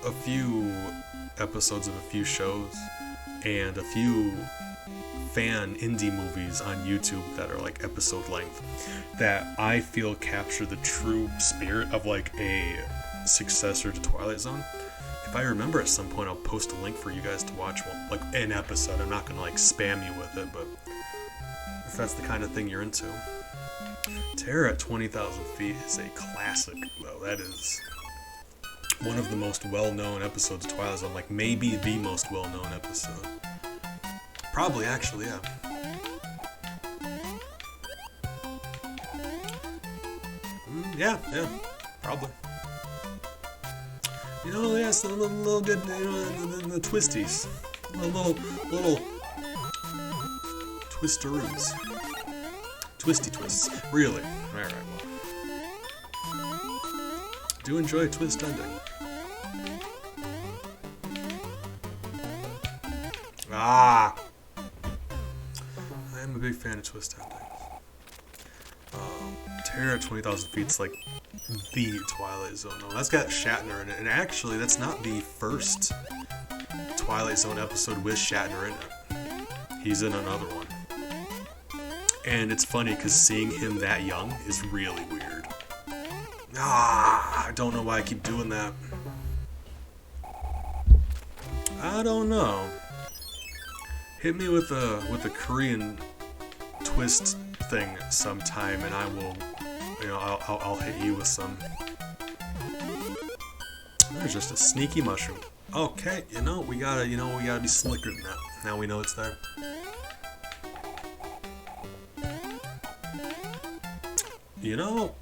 S1: a few episodes of a few shows and a few fan indie movies on YouTube that are like episode length that I feel capture the true spirit of like a successor to Twilight Zone. If I remember at some point, I'll post a link for you guys to watch one, like an episode. I'm not gonna like spam you with it, but if that's the kind of thing you're into. Terror at 20,000 Feet is a classic, though. That is one of the most well-known episodes of Twilight Zone, like maybe the most well-known episode. Probably, actually, yeah. Yeah, probably. You know, yes, a little good, you know, the twisties. Little twisteroos. Twisty twists. Really? Alright, well. Do enjoy a twist ending. I am a big fan of twist endings. Terror at 20,000 Feet's like the Twilight Zone. No, that's got Shatner in it. And actually, that's not the first Twilight Zone episode with Shatner in it. He's in another one. And it's funny because seeing him that young is really weird. I don't know why I keep doing that. I don't know. Hit me with a Korean twist thing sometime, and I will, you know, I'll hit you with some. There's just a sneaky mushroom. Okay, we gotta be slicker than that. Now we know it's there. Alright.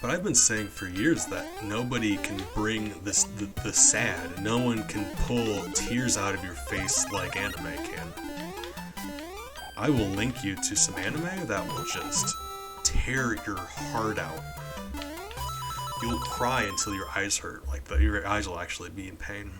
S1: But I've been saying for years that nobody can bring the sad. No one can pull tears out of your face like anime can. I will link you to some anime that will just tear your heart out. You'll cry until your eyes hurt. Like, your eyes will actually be in pain.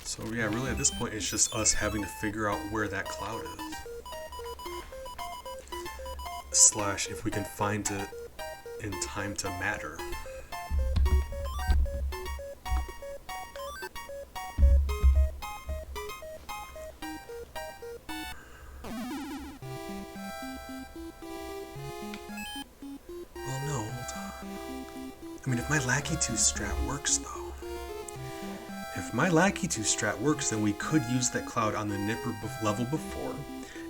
S1: So yeah, really at this point it's just us having to figure out where that cloud is. Slash if we can find it in time to matter. Well, no, hold on. I mean, if my Lakitu strat works though. If my Lakitu strat works, then we could use that cloud on the Nipper level before,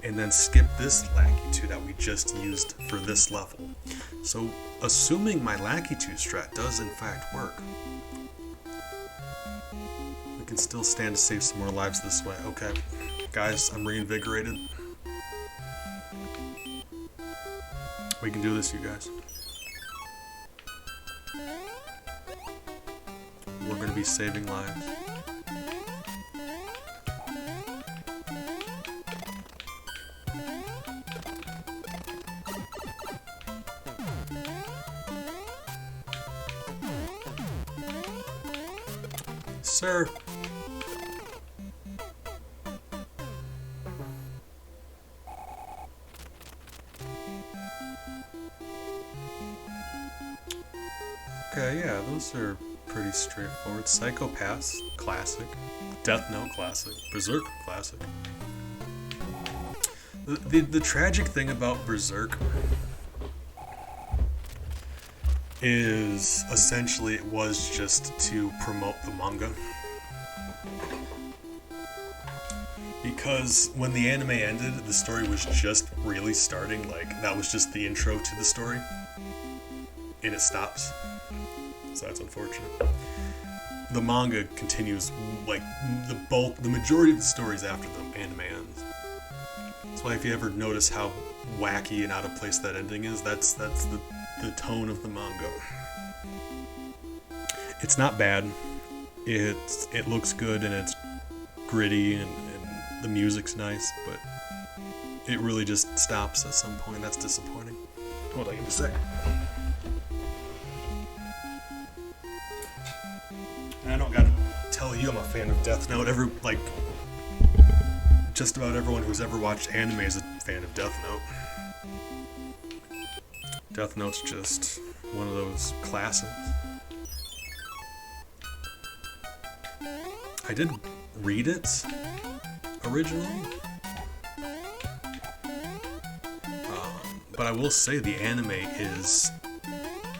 S1: and then skip this Lakitu that we just used for this level. So, assuming my Lakitu strat does in fact work, we can still stand to save some more lives this way. Okay, guys, I'm reinvigorated. We can do this, you guys. we're going to be saving lives. Sir. Okay, yeah, those are pretty straightforward. Psychopaths, classic. Death Note, classic. Berserk, classic. The tragic thing about Berserk is essentially it was just to promote the manga. Because when the anime ended, the story was just really starting, like, that was just the intro to the story. And it stops. So that's unfortunate. The manga continues, like, the majority of the stories after the anime ends. That's why if you ever notice how wacky and out of place that ending is, that's the tone of the manga. It's not bad. It looks good and it's gritty and the music's nice, but it really just stops at some point. That's disappointing. Hold on, give me a sec. I don't gotta tell you I'm a fan of Death Note. Just about everyone who's ever watched anime is a fan of Death Note. Death Note's just one of those classics. I did read it originally, but I will say the anime is...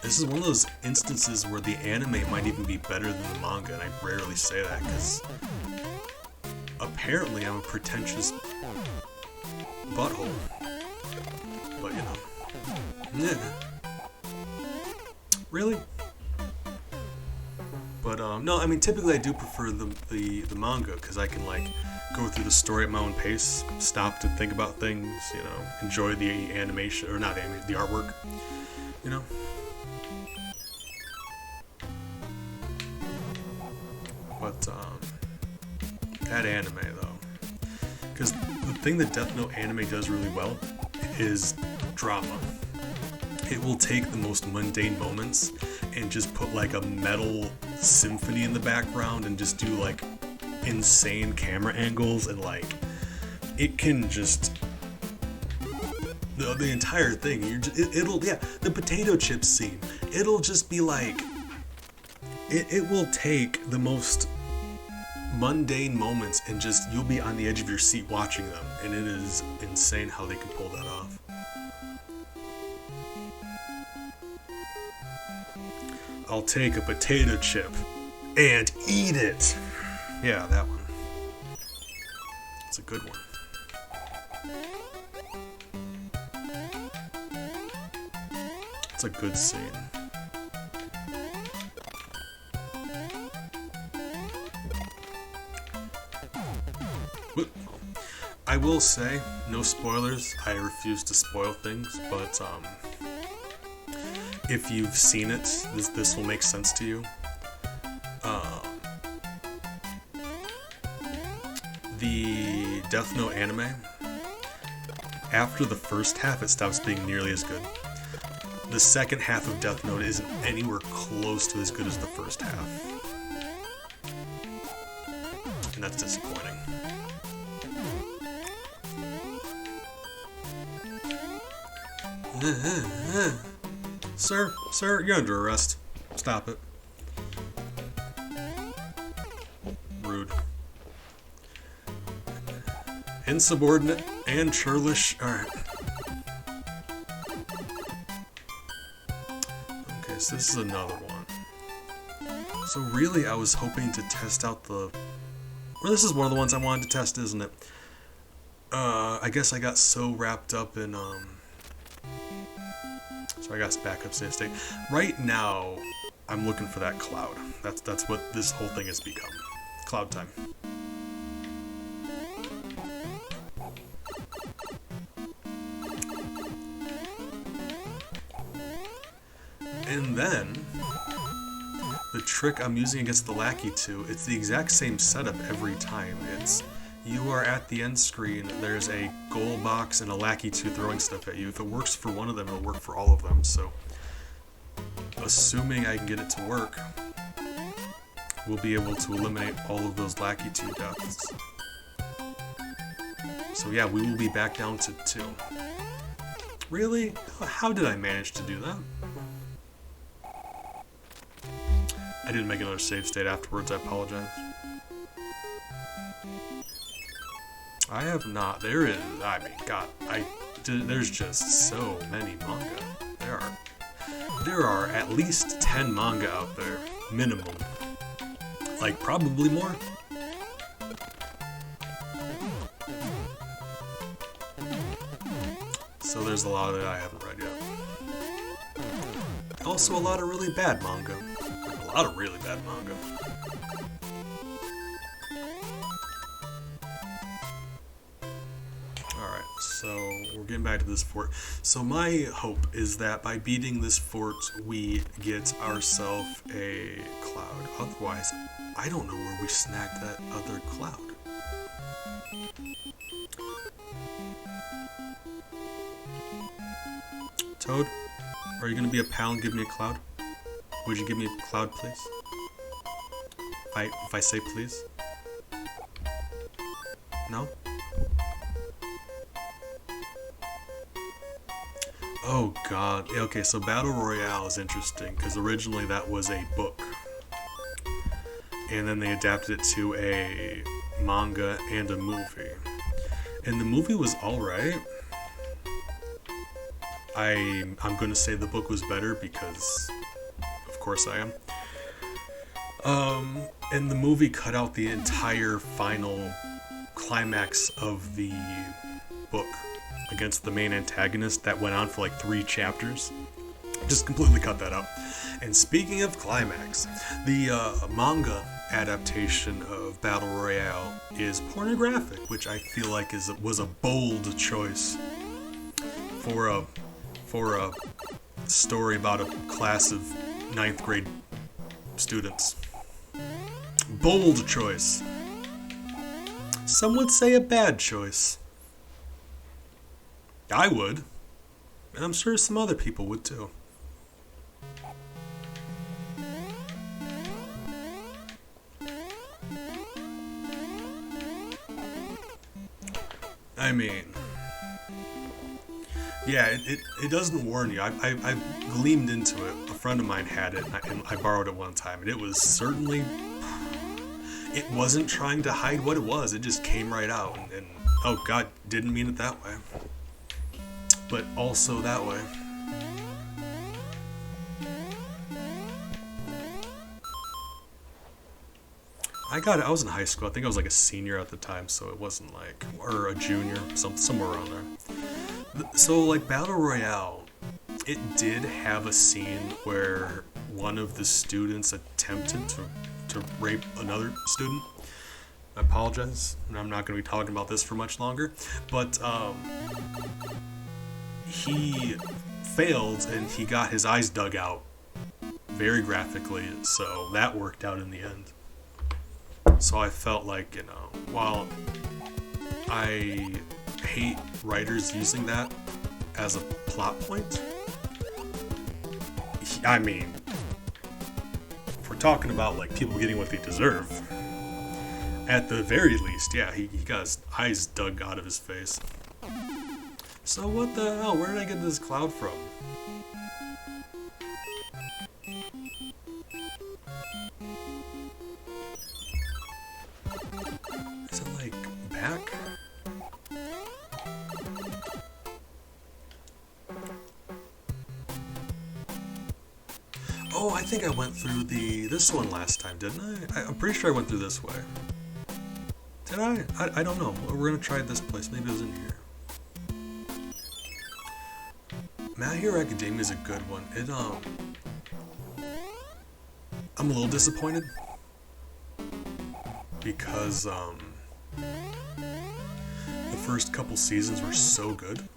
S1: This is one of those instances where the anime might even be better than the manga, and I rarely say that because apparently I'm a pretentious butthole. But you know, really. But no, I mean typically I do prefer the manga because I can like go through the story at my own pace, stop to think about things, you know, enjoy the animation or not animation, the artwork, you know. But that anime though, because the thing that Death Note anime does really well is drama. It will take the most mundane moments and just put like a metal symphony in the background and just do like insane camera angles and like it can just the entire thing. The potato chip scene. It'll just be like. It will take the most mundane moments and just you'll be on the edge of your seat watching them, and it is insane how they can pull that off. I'll take a potato chip and eat it. Yeah, that one. It's a good one. It's a good scene. I will say, no spoilers, I refuse to spoil things, but if you've seen it, this will make sense to you. The Death Note anime, after the first half, it stops being nearly as good. The second half of Death Note isn't anywhere close to as good as the first half. And that's disappointing. Sir, you're under arrest. Stop it. Rude. Insubordinate and churlish. Alright. Okay, so this is another one. So really, I was hoping to test out the... Well, this is one of the ones I wanted to test, isn't it? I guess I got so wrapped up in, So I got backup save state. Right now, I'm looking for that cloud. That's what this whole thing has become. Cloud time. And then, the trick I'm using against the Lackey 2, it's the exact same setup every time. It's you are at the end screen, there's a goal box and a Lackey 2 throwing stuff at you. If it works for one of them, it'll work for all of them. So, assuming I can get it to work, we'll be able to eliminate all of those Lackey 2 deaths. So yeah, we will be back down to 2. Really? How did I manage to do that? I didn't make another save state afterwards, I apologize. I have not. There is, I mean, God, there's just so many manga. There are at least 10 manga out there, minimum. Like, probably more. So there's a lot that I haven't read yet. Also a lot of really bad manga. A lot of really bad manga. Alright, so we're getting back to this fort. So my hope is that by beating this fort, we get ourselves a cloud. Otherwise, I don't know where we snagged that other cloud. Toad, are you going to be a pal and give me a cloud? Would you give me a cloud, please? If I say please? No? Oh god. Okay, so Battle Royale is interesting, because originally that was a book. And then they adapted it to a manga and a movie. And the movie was alright. I'm going to say the book was better because, of course I am. And the movie cut out the entire final climax of the book against the main antagonist that went on for like 3 chapters. Just completely cut that out. And speaking of climax, the manga adaptation of Battle Royale is pornographic, which I feel like was a bold choice for a story about a class of 9th grade students. Bold choice. Some would say a bad choice. I would. And I'm sure some other people would too. I mean, yeah, it doesn't warn you. I gleamed into it. A friend of mine had it, and I borrowed it one time, and it was certainly... It wasn't trying to hide what it was. It just came right out, and oh god, didn't mean it that way. But also that way. I was in high school. I think I was like a senior at the time, so it wasn't like, or a junior, somewhere around there. So like Battle Royale, it did have a scene where one of the students attempted to rape another student. I apologize, and I'm not going to be talking about this for much longer, but he failed and he got his eyes dug out very graphically, so that worked out in the end. So I felt like, you know, while I hate writers using that as a plot point, I mean, if we're talking about like people getting what they deserve, at the very least, yeah, he got his eyes dug out of his face. So what the hell, where did I get this cloud from? Is it like back? Oh, I think I went through this one last time, didn't I? I'm pretty sure I went through this way. Did I? I don't know. We're gonna try this place. Maybe it was in here. My Hero Academia is a good one. I'm a little disappointed because the first couple seasons were so good,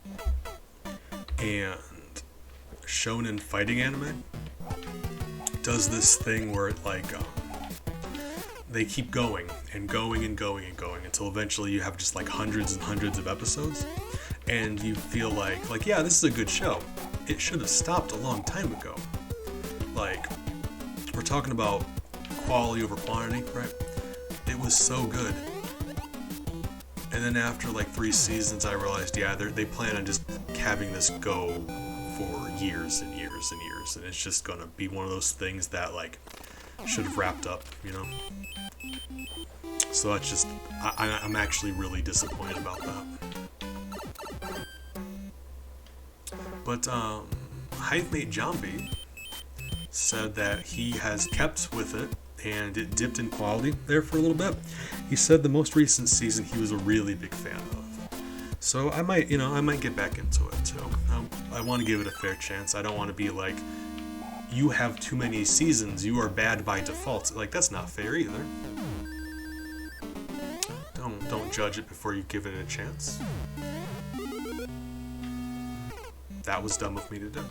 S1: and shonen fighting anime does this thing where it like they keep going and going and going and going until eventually you have just like hundreds and hundreds of episodes, and you feel like yeah, this is a good show. It should have stopped a long time ago. Like, we're talking about quality over quantity, right? It was so good. And then after like 3 seasons, I realized, yeah, they plan on just having this go for years and years and years, and it's just gonna be one of those things that like should have wrapped up, you know? So that's just, I'm actually really disappointed about that. But Hivemate Jambi said that he has kept with it, and it dipped in quality there for a little bit. He said the most recent season he was a really big fan of. So I might get back into it too. I want to give it a fair chance. I don't want to be like, you have too many seasons, you are bad by default. Like, that's not fair either. Don't judge it before you give it a chance. That was dumb of me to do.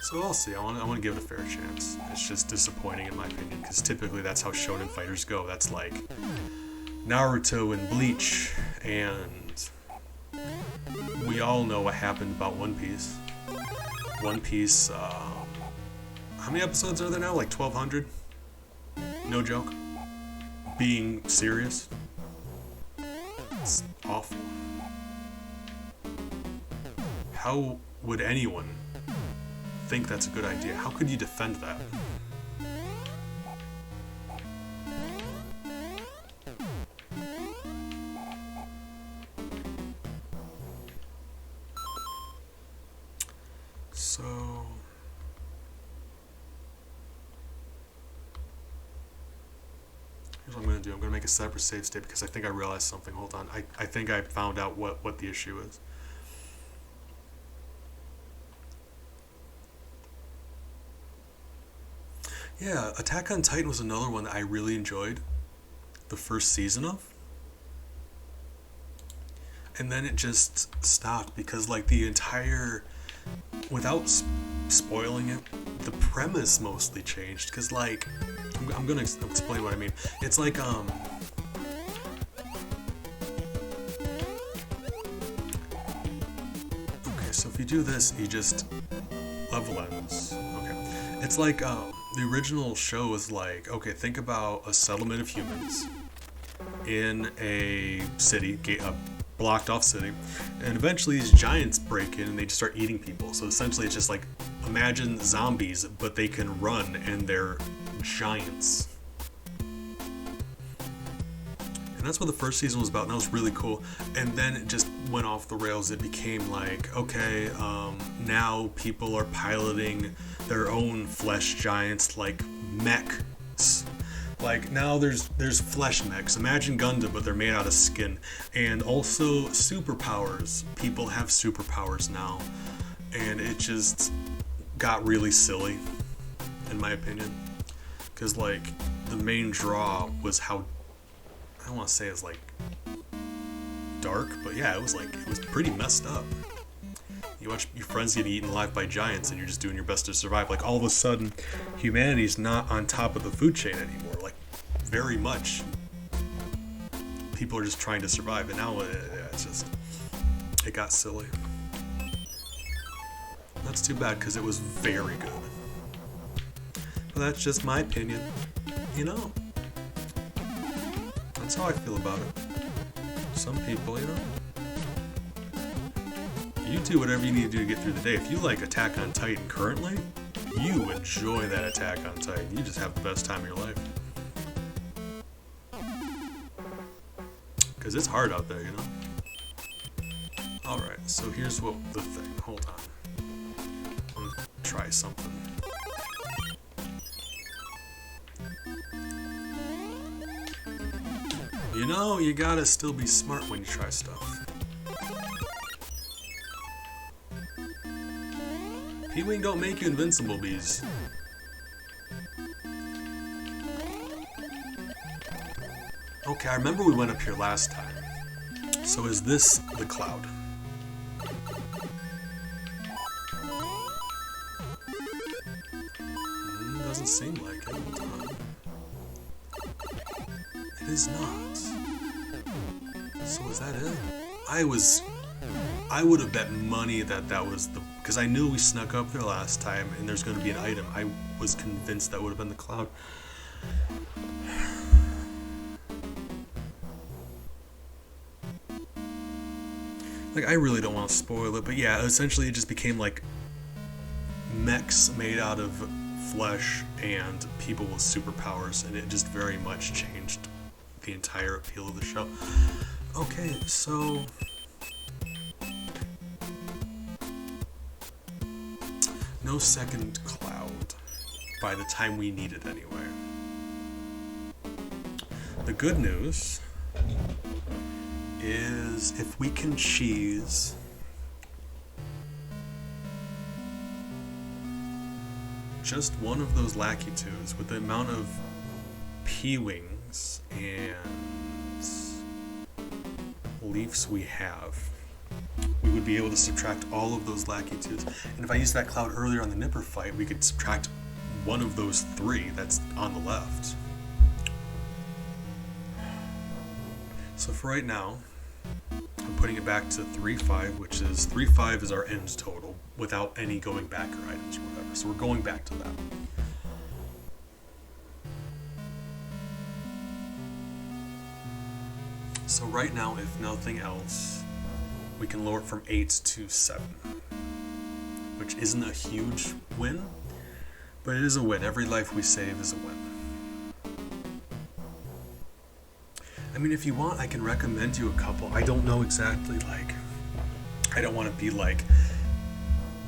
S1: So I'll see. I want to give it a fair chance. It's just disappointing in my opinion, because typically that's how shonen fighters go. That's like Naruto and Bleach, and we all know what happened about One Piece. One Piece, how many episodes are there now? Like 1,200? No joke. Being serious. It's awful. How would anyone think that's a good idea? How could you defend that? So here's what I'm going to do. I'm going to make a separate save state because I think I realized something. Hold on. I think I found out what the issue is. Yeah, Attack on Titan was another one that I really enjoyed the first season of. And then it just stopped because like the entire, without spoiling it, the premise mostly changed. Because like, I'm going to explain what I mean. It's like, okay, so if you do this, you just level ends. Okay. It's like, the original show was like, okay, think about a settlement of humans in a city, a blocked off city, and eventually these giants break in and they just start eating people. So essentially it's just like, imagine zombies, but they can run and they're giants. And that's what the first season was about, and that was really cool. And then it just went off the rails. It became like, okay, now people are piloting their own flesh giants, like mechs. Like now there's flesh mechs. Imagine Gundam, but they're made out of skin. And also superpowers. People have superpowers now. And it just got really silly, in my opinion. Because like the main draw was how, I don't want to say it's like dark, but yeah, it was pretty messed up. You watch your friends get eaten alive by giants and you're just doing your best to survive. Like all of a sudden, humanity's not on top of the food chain anymore. Like very much. People are just trying to survive, and now it's just, it got silly. That's too bad because it was very good. But that's just my opinion, you know. That's how I feel about it. Some people, you know, you do whatever you need to do to get through the day. If you like Attack on Titan currently, you enjoy that Attack on Titan. You just have the best time of your life. Because it's hard out there, you know. Alright, so here's what the thing. Hold on. I'm gonna try something. You know, you gotta still be smart when you try stuff. P-Wing don't make you invincible, bees. Okay, I remember we went up here last time. So is this the cloud? doesn't seem like it. It is not. So is that it? I would have bet money that was the... Because I knew we snuck up there last time and there's going to be an item. I was convinced that would have been the cloud. Like, I really don't want to spoil it, but yeah, essentially it just became like mechs made out of flesh and people with superpowers, and it just very much changed the entire appeal of the show. Okay, so... no second cloud by the time we need it anyway. The good news is if we can cheese just one of those Lackey 2s with the amount of P-Wings and Leafs we have, we would be able to subtract all of those Lackey 2s. And if I used that cloud earlier on the Nipper fight, we could subtract one of those 3 that's on the left. So for right now, I'm putting it back to 3-5, which is 3-5 is our end total without any going back or items or whatever. So we're going back to that. So right now, if nothing else, we can lower it from 8 to 7, which isn't a huge win, but it is a win. Every life we save is a win. I mean, if you want, I can recommend you a couple. I don't know exactly, like, I don't want to be like,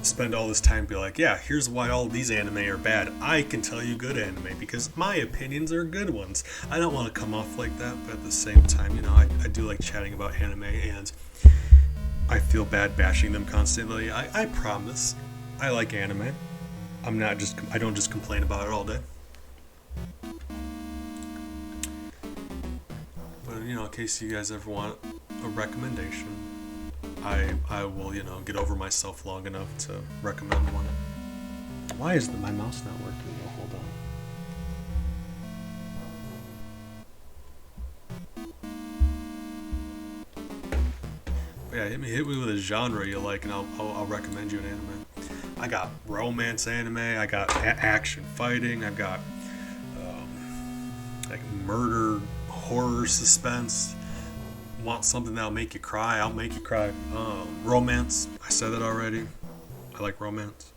S1: spend all this time and be like, yeah, here's why all these anime are bad. I can tell you good anime because my opinions are good ones. I don't want to come off like that, but at the same time, you know, I do like chatting about anime, and I feel bad bashing them constantly. I promise, I like anime. I don't just complain about it all day. But, you know, in case you guys ever want a recommendation, I will, you know, get over myself long enough to recommend one. Why is my mouse not working? Oh, hold on. But yeah, hit me with a genre you like, and I'll recommend you an anime. I got romance anime. I got action fighting. I've got like murder, horror, suspense. Want something that'll make you cry? I'll make you cry. Romance. I said that already. I like romance.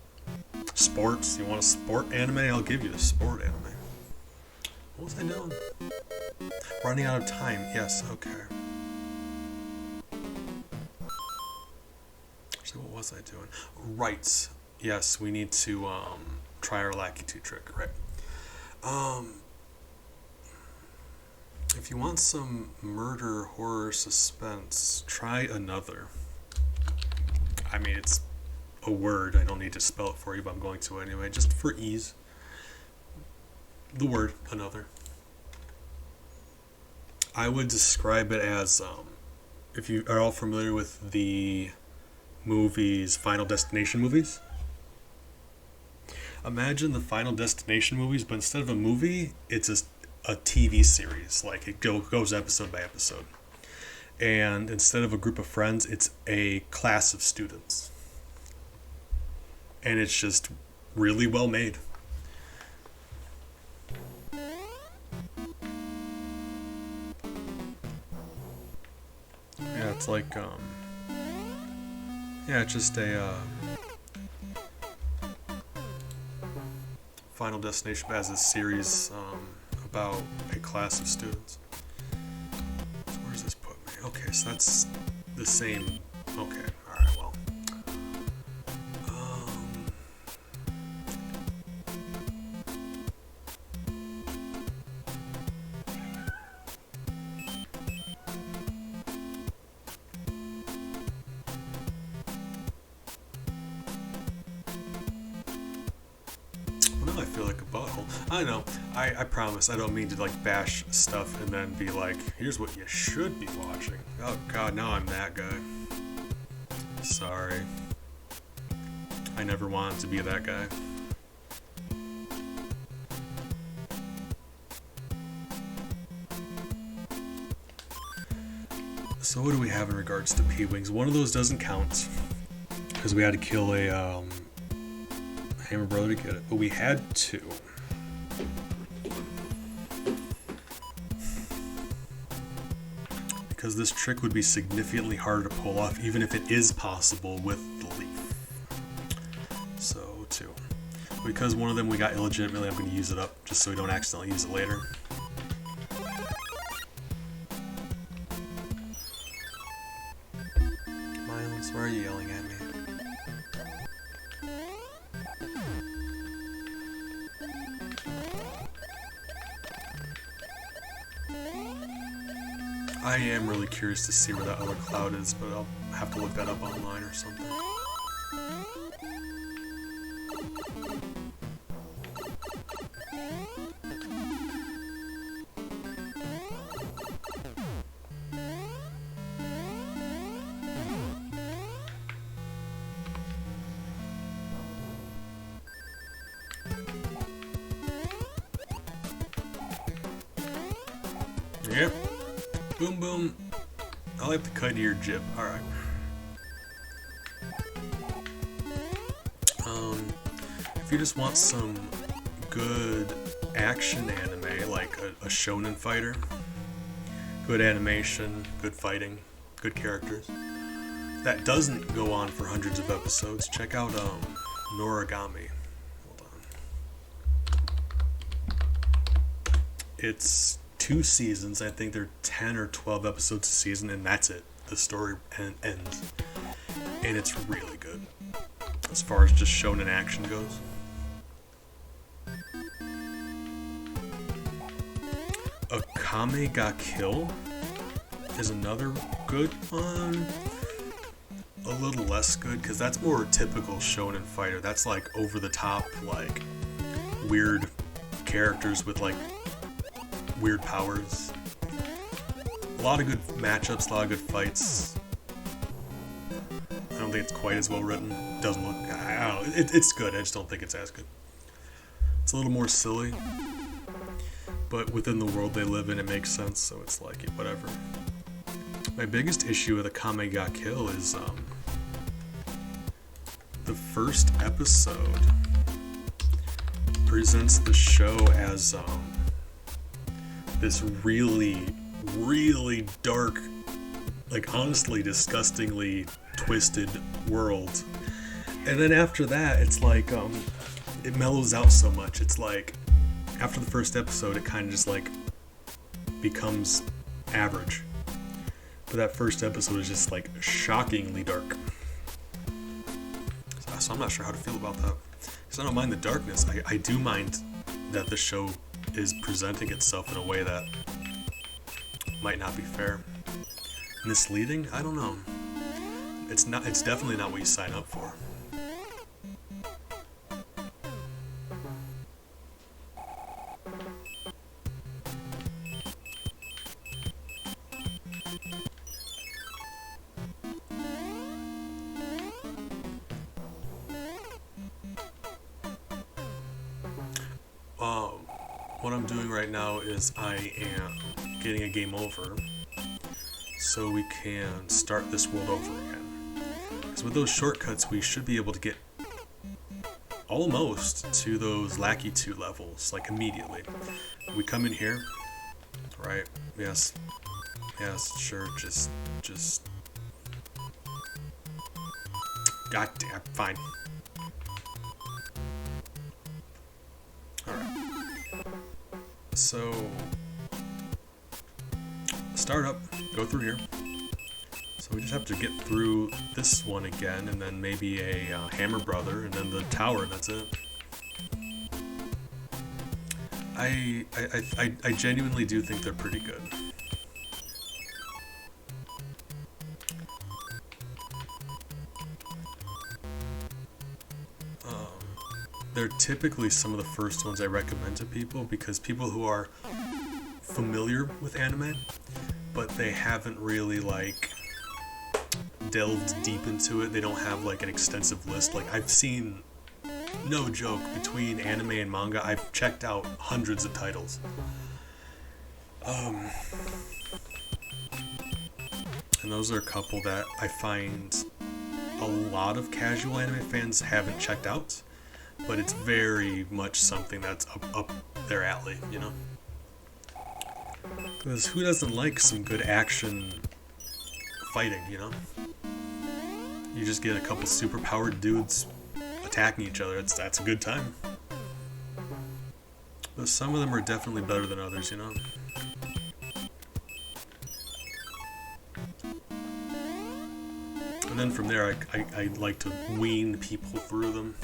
S1: Sports. You want a sport anime? I'll give you a sport anime. What was I doing? Running out of time. Yes. Okay. So what was I doing? Right. Yes, we need to try our Lackey 2 trick. Right. If you want some murder, horror, suspense, try Another. I mean, it's a word. I don't need to spell it for you, but I'm going to anyway, just for ease. The word, Another. I would describe it as, if you are all familiar with the movies, Final Destination movies. Imagine the Final Destination movies, but instead of a movie, it's a TV series. Like, it goes episode by episode. And instead of a group of friends, it's a class of students. And it's just really well made. Yeah, it's like, yeah, it's just a, Final Destination as a series, about a class of students. So where does this put me? Okay, so that's the same. Okay, alright, well. Well, now I feel like a butthole. I know. I promise I don't mean to like bash stuff and then be like, here's what you should be watching. Oh god, now I'm that guy. Sorry. I never wanted to be that guy. So what do we have in regards to P-Wings? One of those doesn't count because we had to kill a Hammer Brother to get it, but we had two. Because this trick would be significantly harder to pull off, even if it is possible with the leaf. So, two. Because one of them we got illegitimately, I'm going to use it up, just so we don't accidentally use it later. Miles, why are you yelling at me? I am really curious to see where that other cloud is, but I'll have to look that up online or something. Yep. Boom boom. I like the cut of your jib. Alright. If you just want some good action anime, like a shonen fighter, good animation, good fighting, good characters, that doesn't go on for hundreds of episodes, check out Noragami. Hold on. It's 2 seasons. I think they're 10 or 12 episodes a season, and that's it. The story ends. And it's really good as far as just shonen action goes. Akame ga Kill is another good one. A little less good, because that's more typical shonen fighter. That's like over the top, like weird characters with like weird powers. A lot of good matchups, a lot of good fights. I don't think it's quite as well written. Doesn't look. I don't know. It's good. I just don't think it's as good. It's a little more silly, but within the world they live in, it makes sense. So it's like whatever. My biggest issue with Akame ga Kill is the first episode presents the show as this really, really dark, like honestly disgustingly twisted world. And then after that, it's like it mellows out so much. It's like after the first episode, it kind of just like becomes average. But that first episode is just like shockingly dark. So I'm not sure how to feel about that. Because I don't mind the darkness. I do mind that the show is presenting itself in a way that might not be fair. Misleading? I don't know. It's not. It's definitely not what you sign up for. What I'm doing right now is I am getting a game over so we can start this world over again. Because with those shortcuts, we should be able to get almost to those Lackey 2 levels, like immediately. We come in here, right? Yes, sure, just God damn, fine. Alright. So, start up, go through here. So we just have to get through this one again, and then maybe a Hammer Brother, and then the tower, and that's it. I genuinely do think they're pretty good. They're typically some of the first ones I recommend to people, because people who are familiar with anime, but they haven't really like delved deep into it. They don't have like an extensive list. Like I've seen, no joke, between anime and manga, I've checked out hundreds of titles. And those are a couple that I find a lot of casual anime fans haven't checked out, but it's very much something that's up their alley, you know? Because who doesn't like some good action fighting, you know? You just get a couple superpowered dudes attacking each other. That's a good time. But some of them are definitely better than others, you know? And then from there, I like to wean people through them.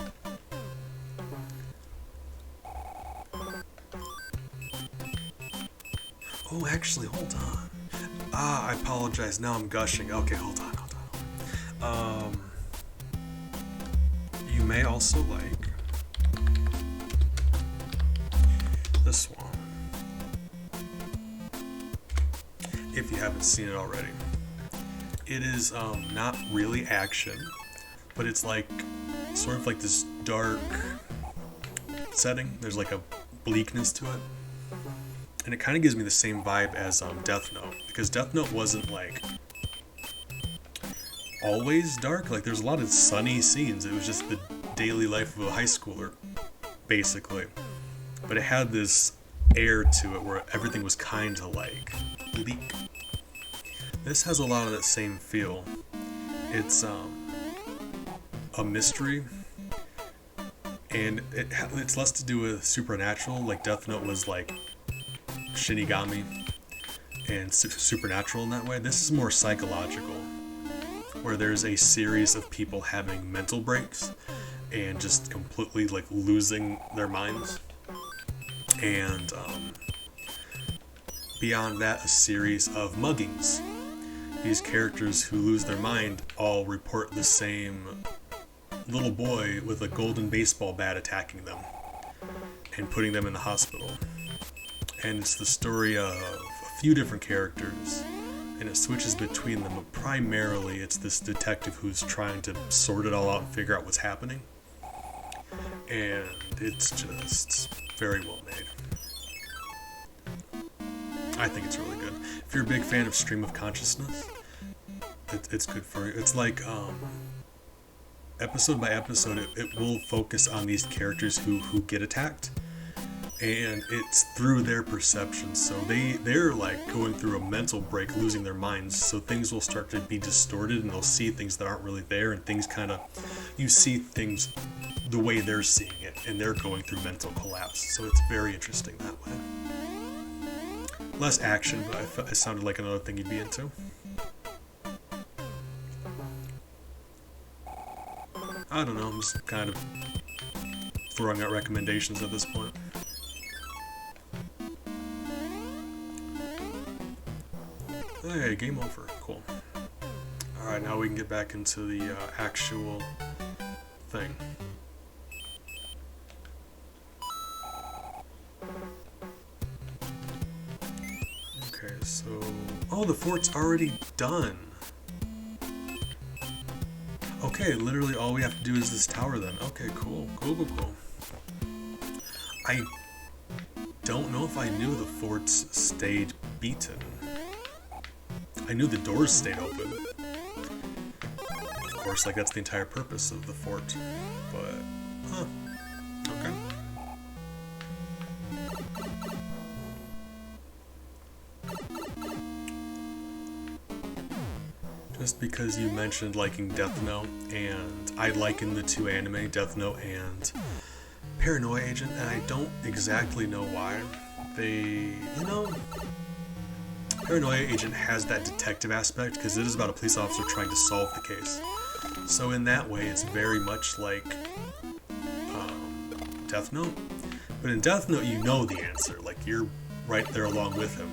S1: Oh, actually, hold on. I apologize. Now I'm gushing. Okay, hold on. You may also like this one, if you haven't seen it already. It is not really action, but it's like sort of like this dark setting. There's like a bleakness to it. And it kind of gives me the same vibe as Death Note, because Death Note wasn't like always dark. Like there's a lot of sunny scenes. It was just the daily life of a high schooler, basically. But it had this air to it where everything was kind of like bleak. This has a lot of that same feel. It's a mystery, and it's less to do with supernatural. Like Death Note was like Shinigami and supernatural in that way. This is more psychological, where there's a series of people having mental breaks and just completely like losing their minds, and beyond that, a series of muggings. These characters who lose their mind all report the same little boy with a golden baseball bat attacking them and putting them in the hospital. And it's the story of a few different characters, and it switches between them, but primarily it's this detective who's trying to sort it all out and figure out what's happening. And it's just very well made. I think it's really good. If you're a big fan of stream of consciousness, it's good for you. It's like episode by episode, it will focus on these characters who get attacked, and it's through their perception. So they're like going through a mental break, losing their minds, so things will start to be distorted, and they'll see things that aren't really there, and things kind of, you see things the way they're seeing it, and they're going through mental collapse. So it's very interesting that way. Less action, but it sounded like another thing you'd be into. I don't know, I'm just kind of throwing out recommendations at this point. Hey, game over. Cool. Alright, now we can get back into the actual thing. Okay, so... Oh, the fort's already done! Okay, literally all we have to do is this tower then. Okay, cool. Cool. I don't know if I knew the forts stayed beaten. I knew the doors stayed open. Of course, like that's the entire purpose of the fort. But, huh. Okay. Just because you mentioned liking Death Note, and I liken the two anime, Death Note and Paranoia Agent, and I don't exactly know why. Paranoia Agent has that detective aspect because it is about a police officer trying to solve the case. So in that way, it's very much like Death Note. But in Death Note, you know the answer. Like, you're right there along with him.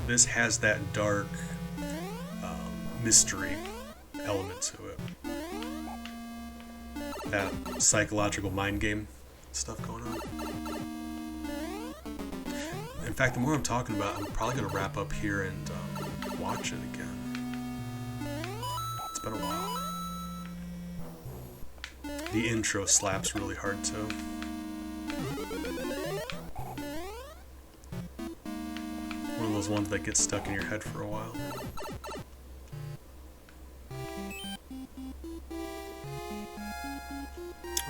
S1: This has that dark mystery element to it. That psychological mind game stuff going on. In fact, the more I'm talking about, I'm probably going to wrap up here and watch it again. It's been a while. The intro slaps really hard too. One of those ones that get stuck in your head for a while.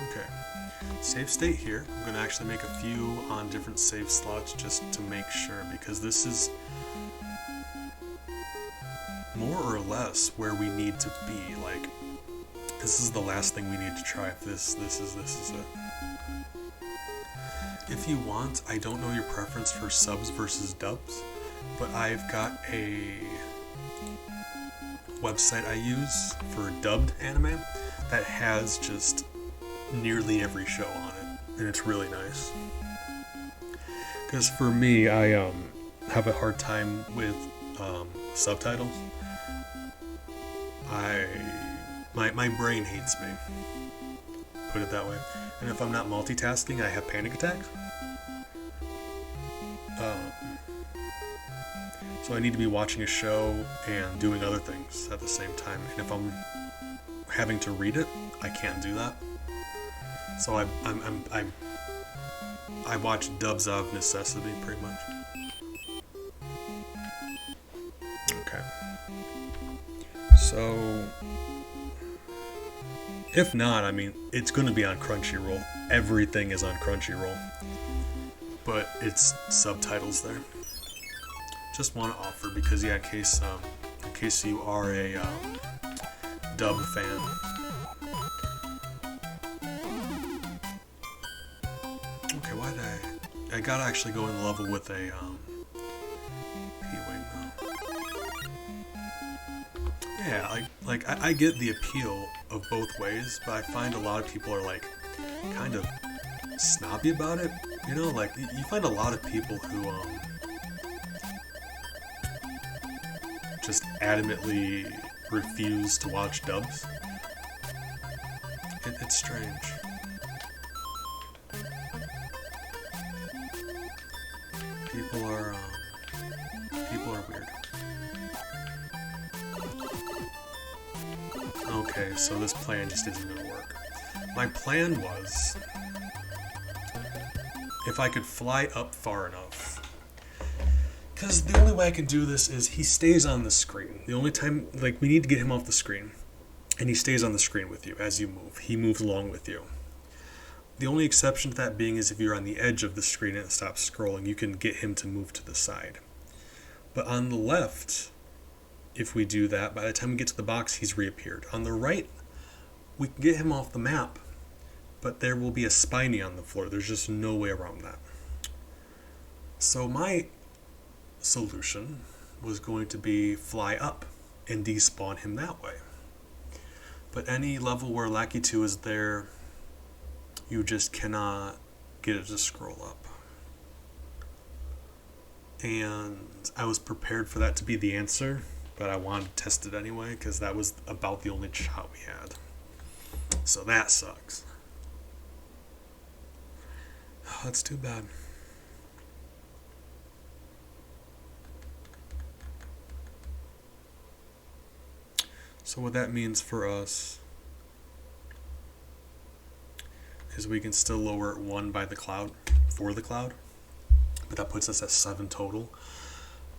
S1: Okay, save state here. I'm going to actually make a few on different save slots just to make sure, because this is more or less where we need to be. Like, this is the last thing we need to try. This is it. If you want, I don't know your preference for subs versus dubs, but I've got a website I use for dubbed anime that has just nearly every show on it, and it's really nice. Because for me, I have a hard time with subtitles. My brain hates me, put it that way. And if I'm not multitasking, I have panic attacks. So I need to be watching a show and doing other things at the same time. And if I'm having to read it, I can't do that. So I watch dubs out of necessity, pretty much. Okay. So, if not, I mean, it's going to be on Crunchyroll. Everything is on Crunchyroll. But it's subtitles there. Just want to offer, because yeah, in case you are a dub fan. Okay, why did I gotta actually go in the level with a P-Wing though. Yeah, I get the appeal of both ways, but I find a lot of people are like kind of snobby about it. You know, like you find a lot of people who just adamantly refuse to watch dubs. It's strange. People are weird. Okay, so this plan just isn't gonna work. My plan was, if I could fly up far enough, because the only way I can do this is he stays on the screen. The only time, like, we need to get him off the screen, and he stays on the screen with you as you move. He moves along with you. The only exception to that being is if you're on the edge of the screen and it stops scrolling, you can get him to move to the side. But on the left, if we do that, by the time we get to the box, he's reappeared. On the right, we can get him off the map, but there will be a spiny on the floor. There's just no way around that. So my solution was going to be fly up and despawn him that way. But any level where Lackey 2 is there, you just cannot get it to scroll up. And I was prepared for that to be the answer, but I wanted to test it anyway, because that was about the only shot we had. So that sucks. Oh, that's too bad. So what that means for us is we can still lower it 1 by the cloud, for the cloud, but that puts us at 7 total,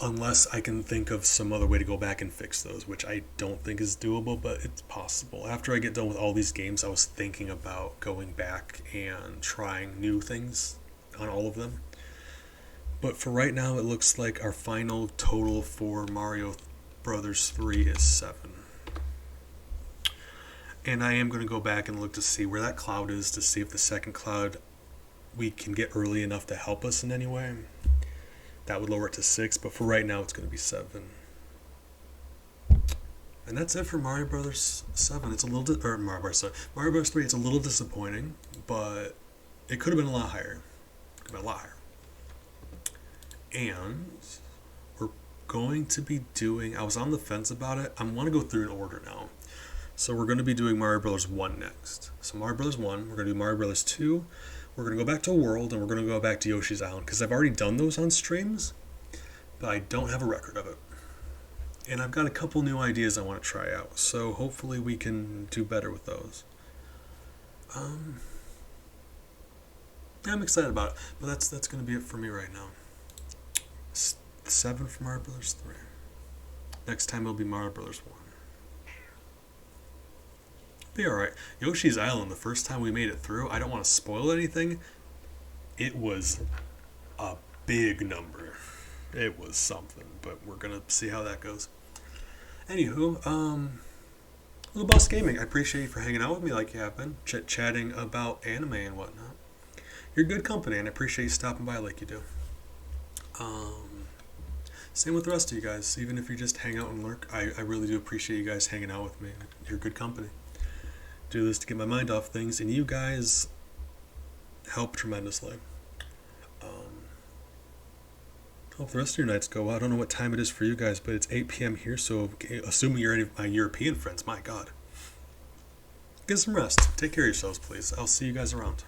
S1: unless I can think of some other way to go back and fix those, which I don't think is doable, but it's possible. After I get done with all these games, I was thinking about going back and trying new things on all of them. But for right now, it looks like our final total for Mario Bros. 3 is 7. And I am going to go back and look to see where that cloud is, to see if the second cloud we can get early enough to help us in any way. That would lower it to 6, but for right now it's going to be 7. And that's it for Mario Bros. 7. It's a little Mario Bros. 3. It's a little disappointing, but it could have been a lot higher. It could have been a lot higher. And we're going to be doing, I was on the fence about it. I want to go through in order now. So we're going to be doing Mario Bros. 1 next. So Mario Bros. 1, we're going to do Mario Bros. 2, we're going to go back to World, and we're going to go back to Yoshi's Island, because I've already done those on streams, but I don't have a record of it. And I've got a couple new ideas I want to try out, so hopefully we can do better with those. Yeah, I'm excited about it, but that's going to be it for me right now. 7 for Mario Bros. 3. Next time it'll be Mario Bros. 1. Be alright. Yoshi's Island, the first time we made it through, I don't want to spoil anything. It was a big number. It was something, but we're gonna see how that goes. Anywho, Little Boss Gaming, I appreciate you for hanging out with me like you have been, chatting about anime and whatnot. You're good company, and I appreciate you stopping by like you do. Same with the rest of you guys. Even if you just hang out and lurk, I really do appreciate you guys hanging out with me. You're good company. Do this to get my mind off things, and you guys help tremendously. Hope the rest of your nights go well. I don't know what time it is for you guys, but it's 8 p.m. here, so assuming you're any of my European friends, my God. Get some rest. Take care of yourselves, please. I'll see you guys around.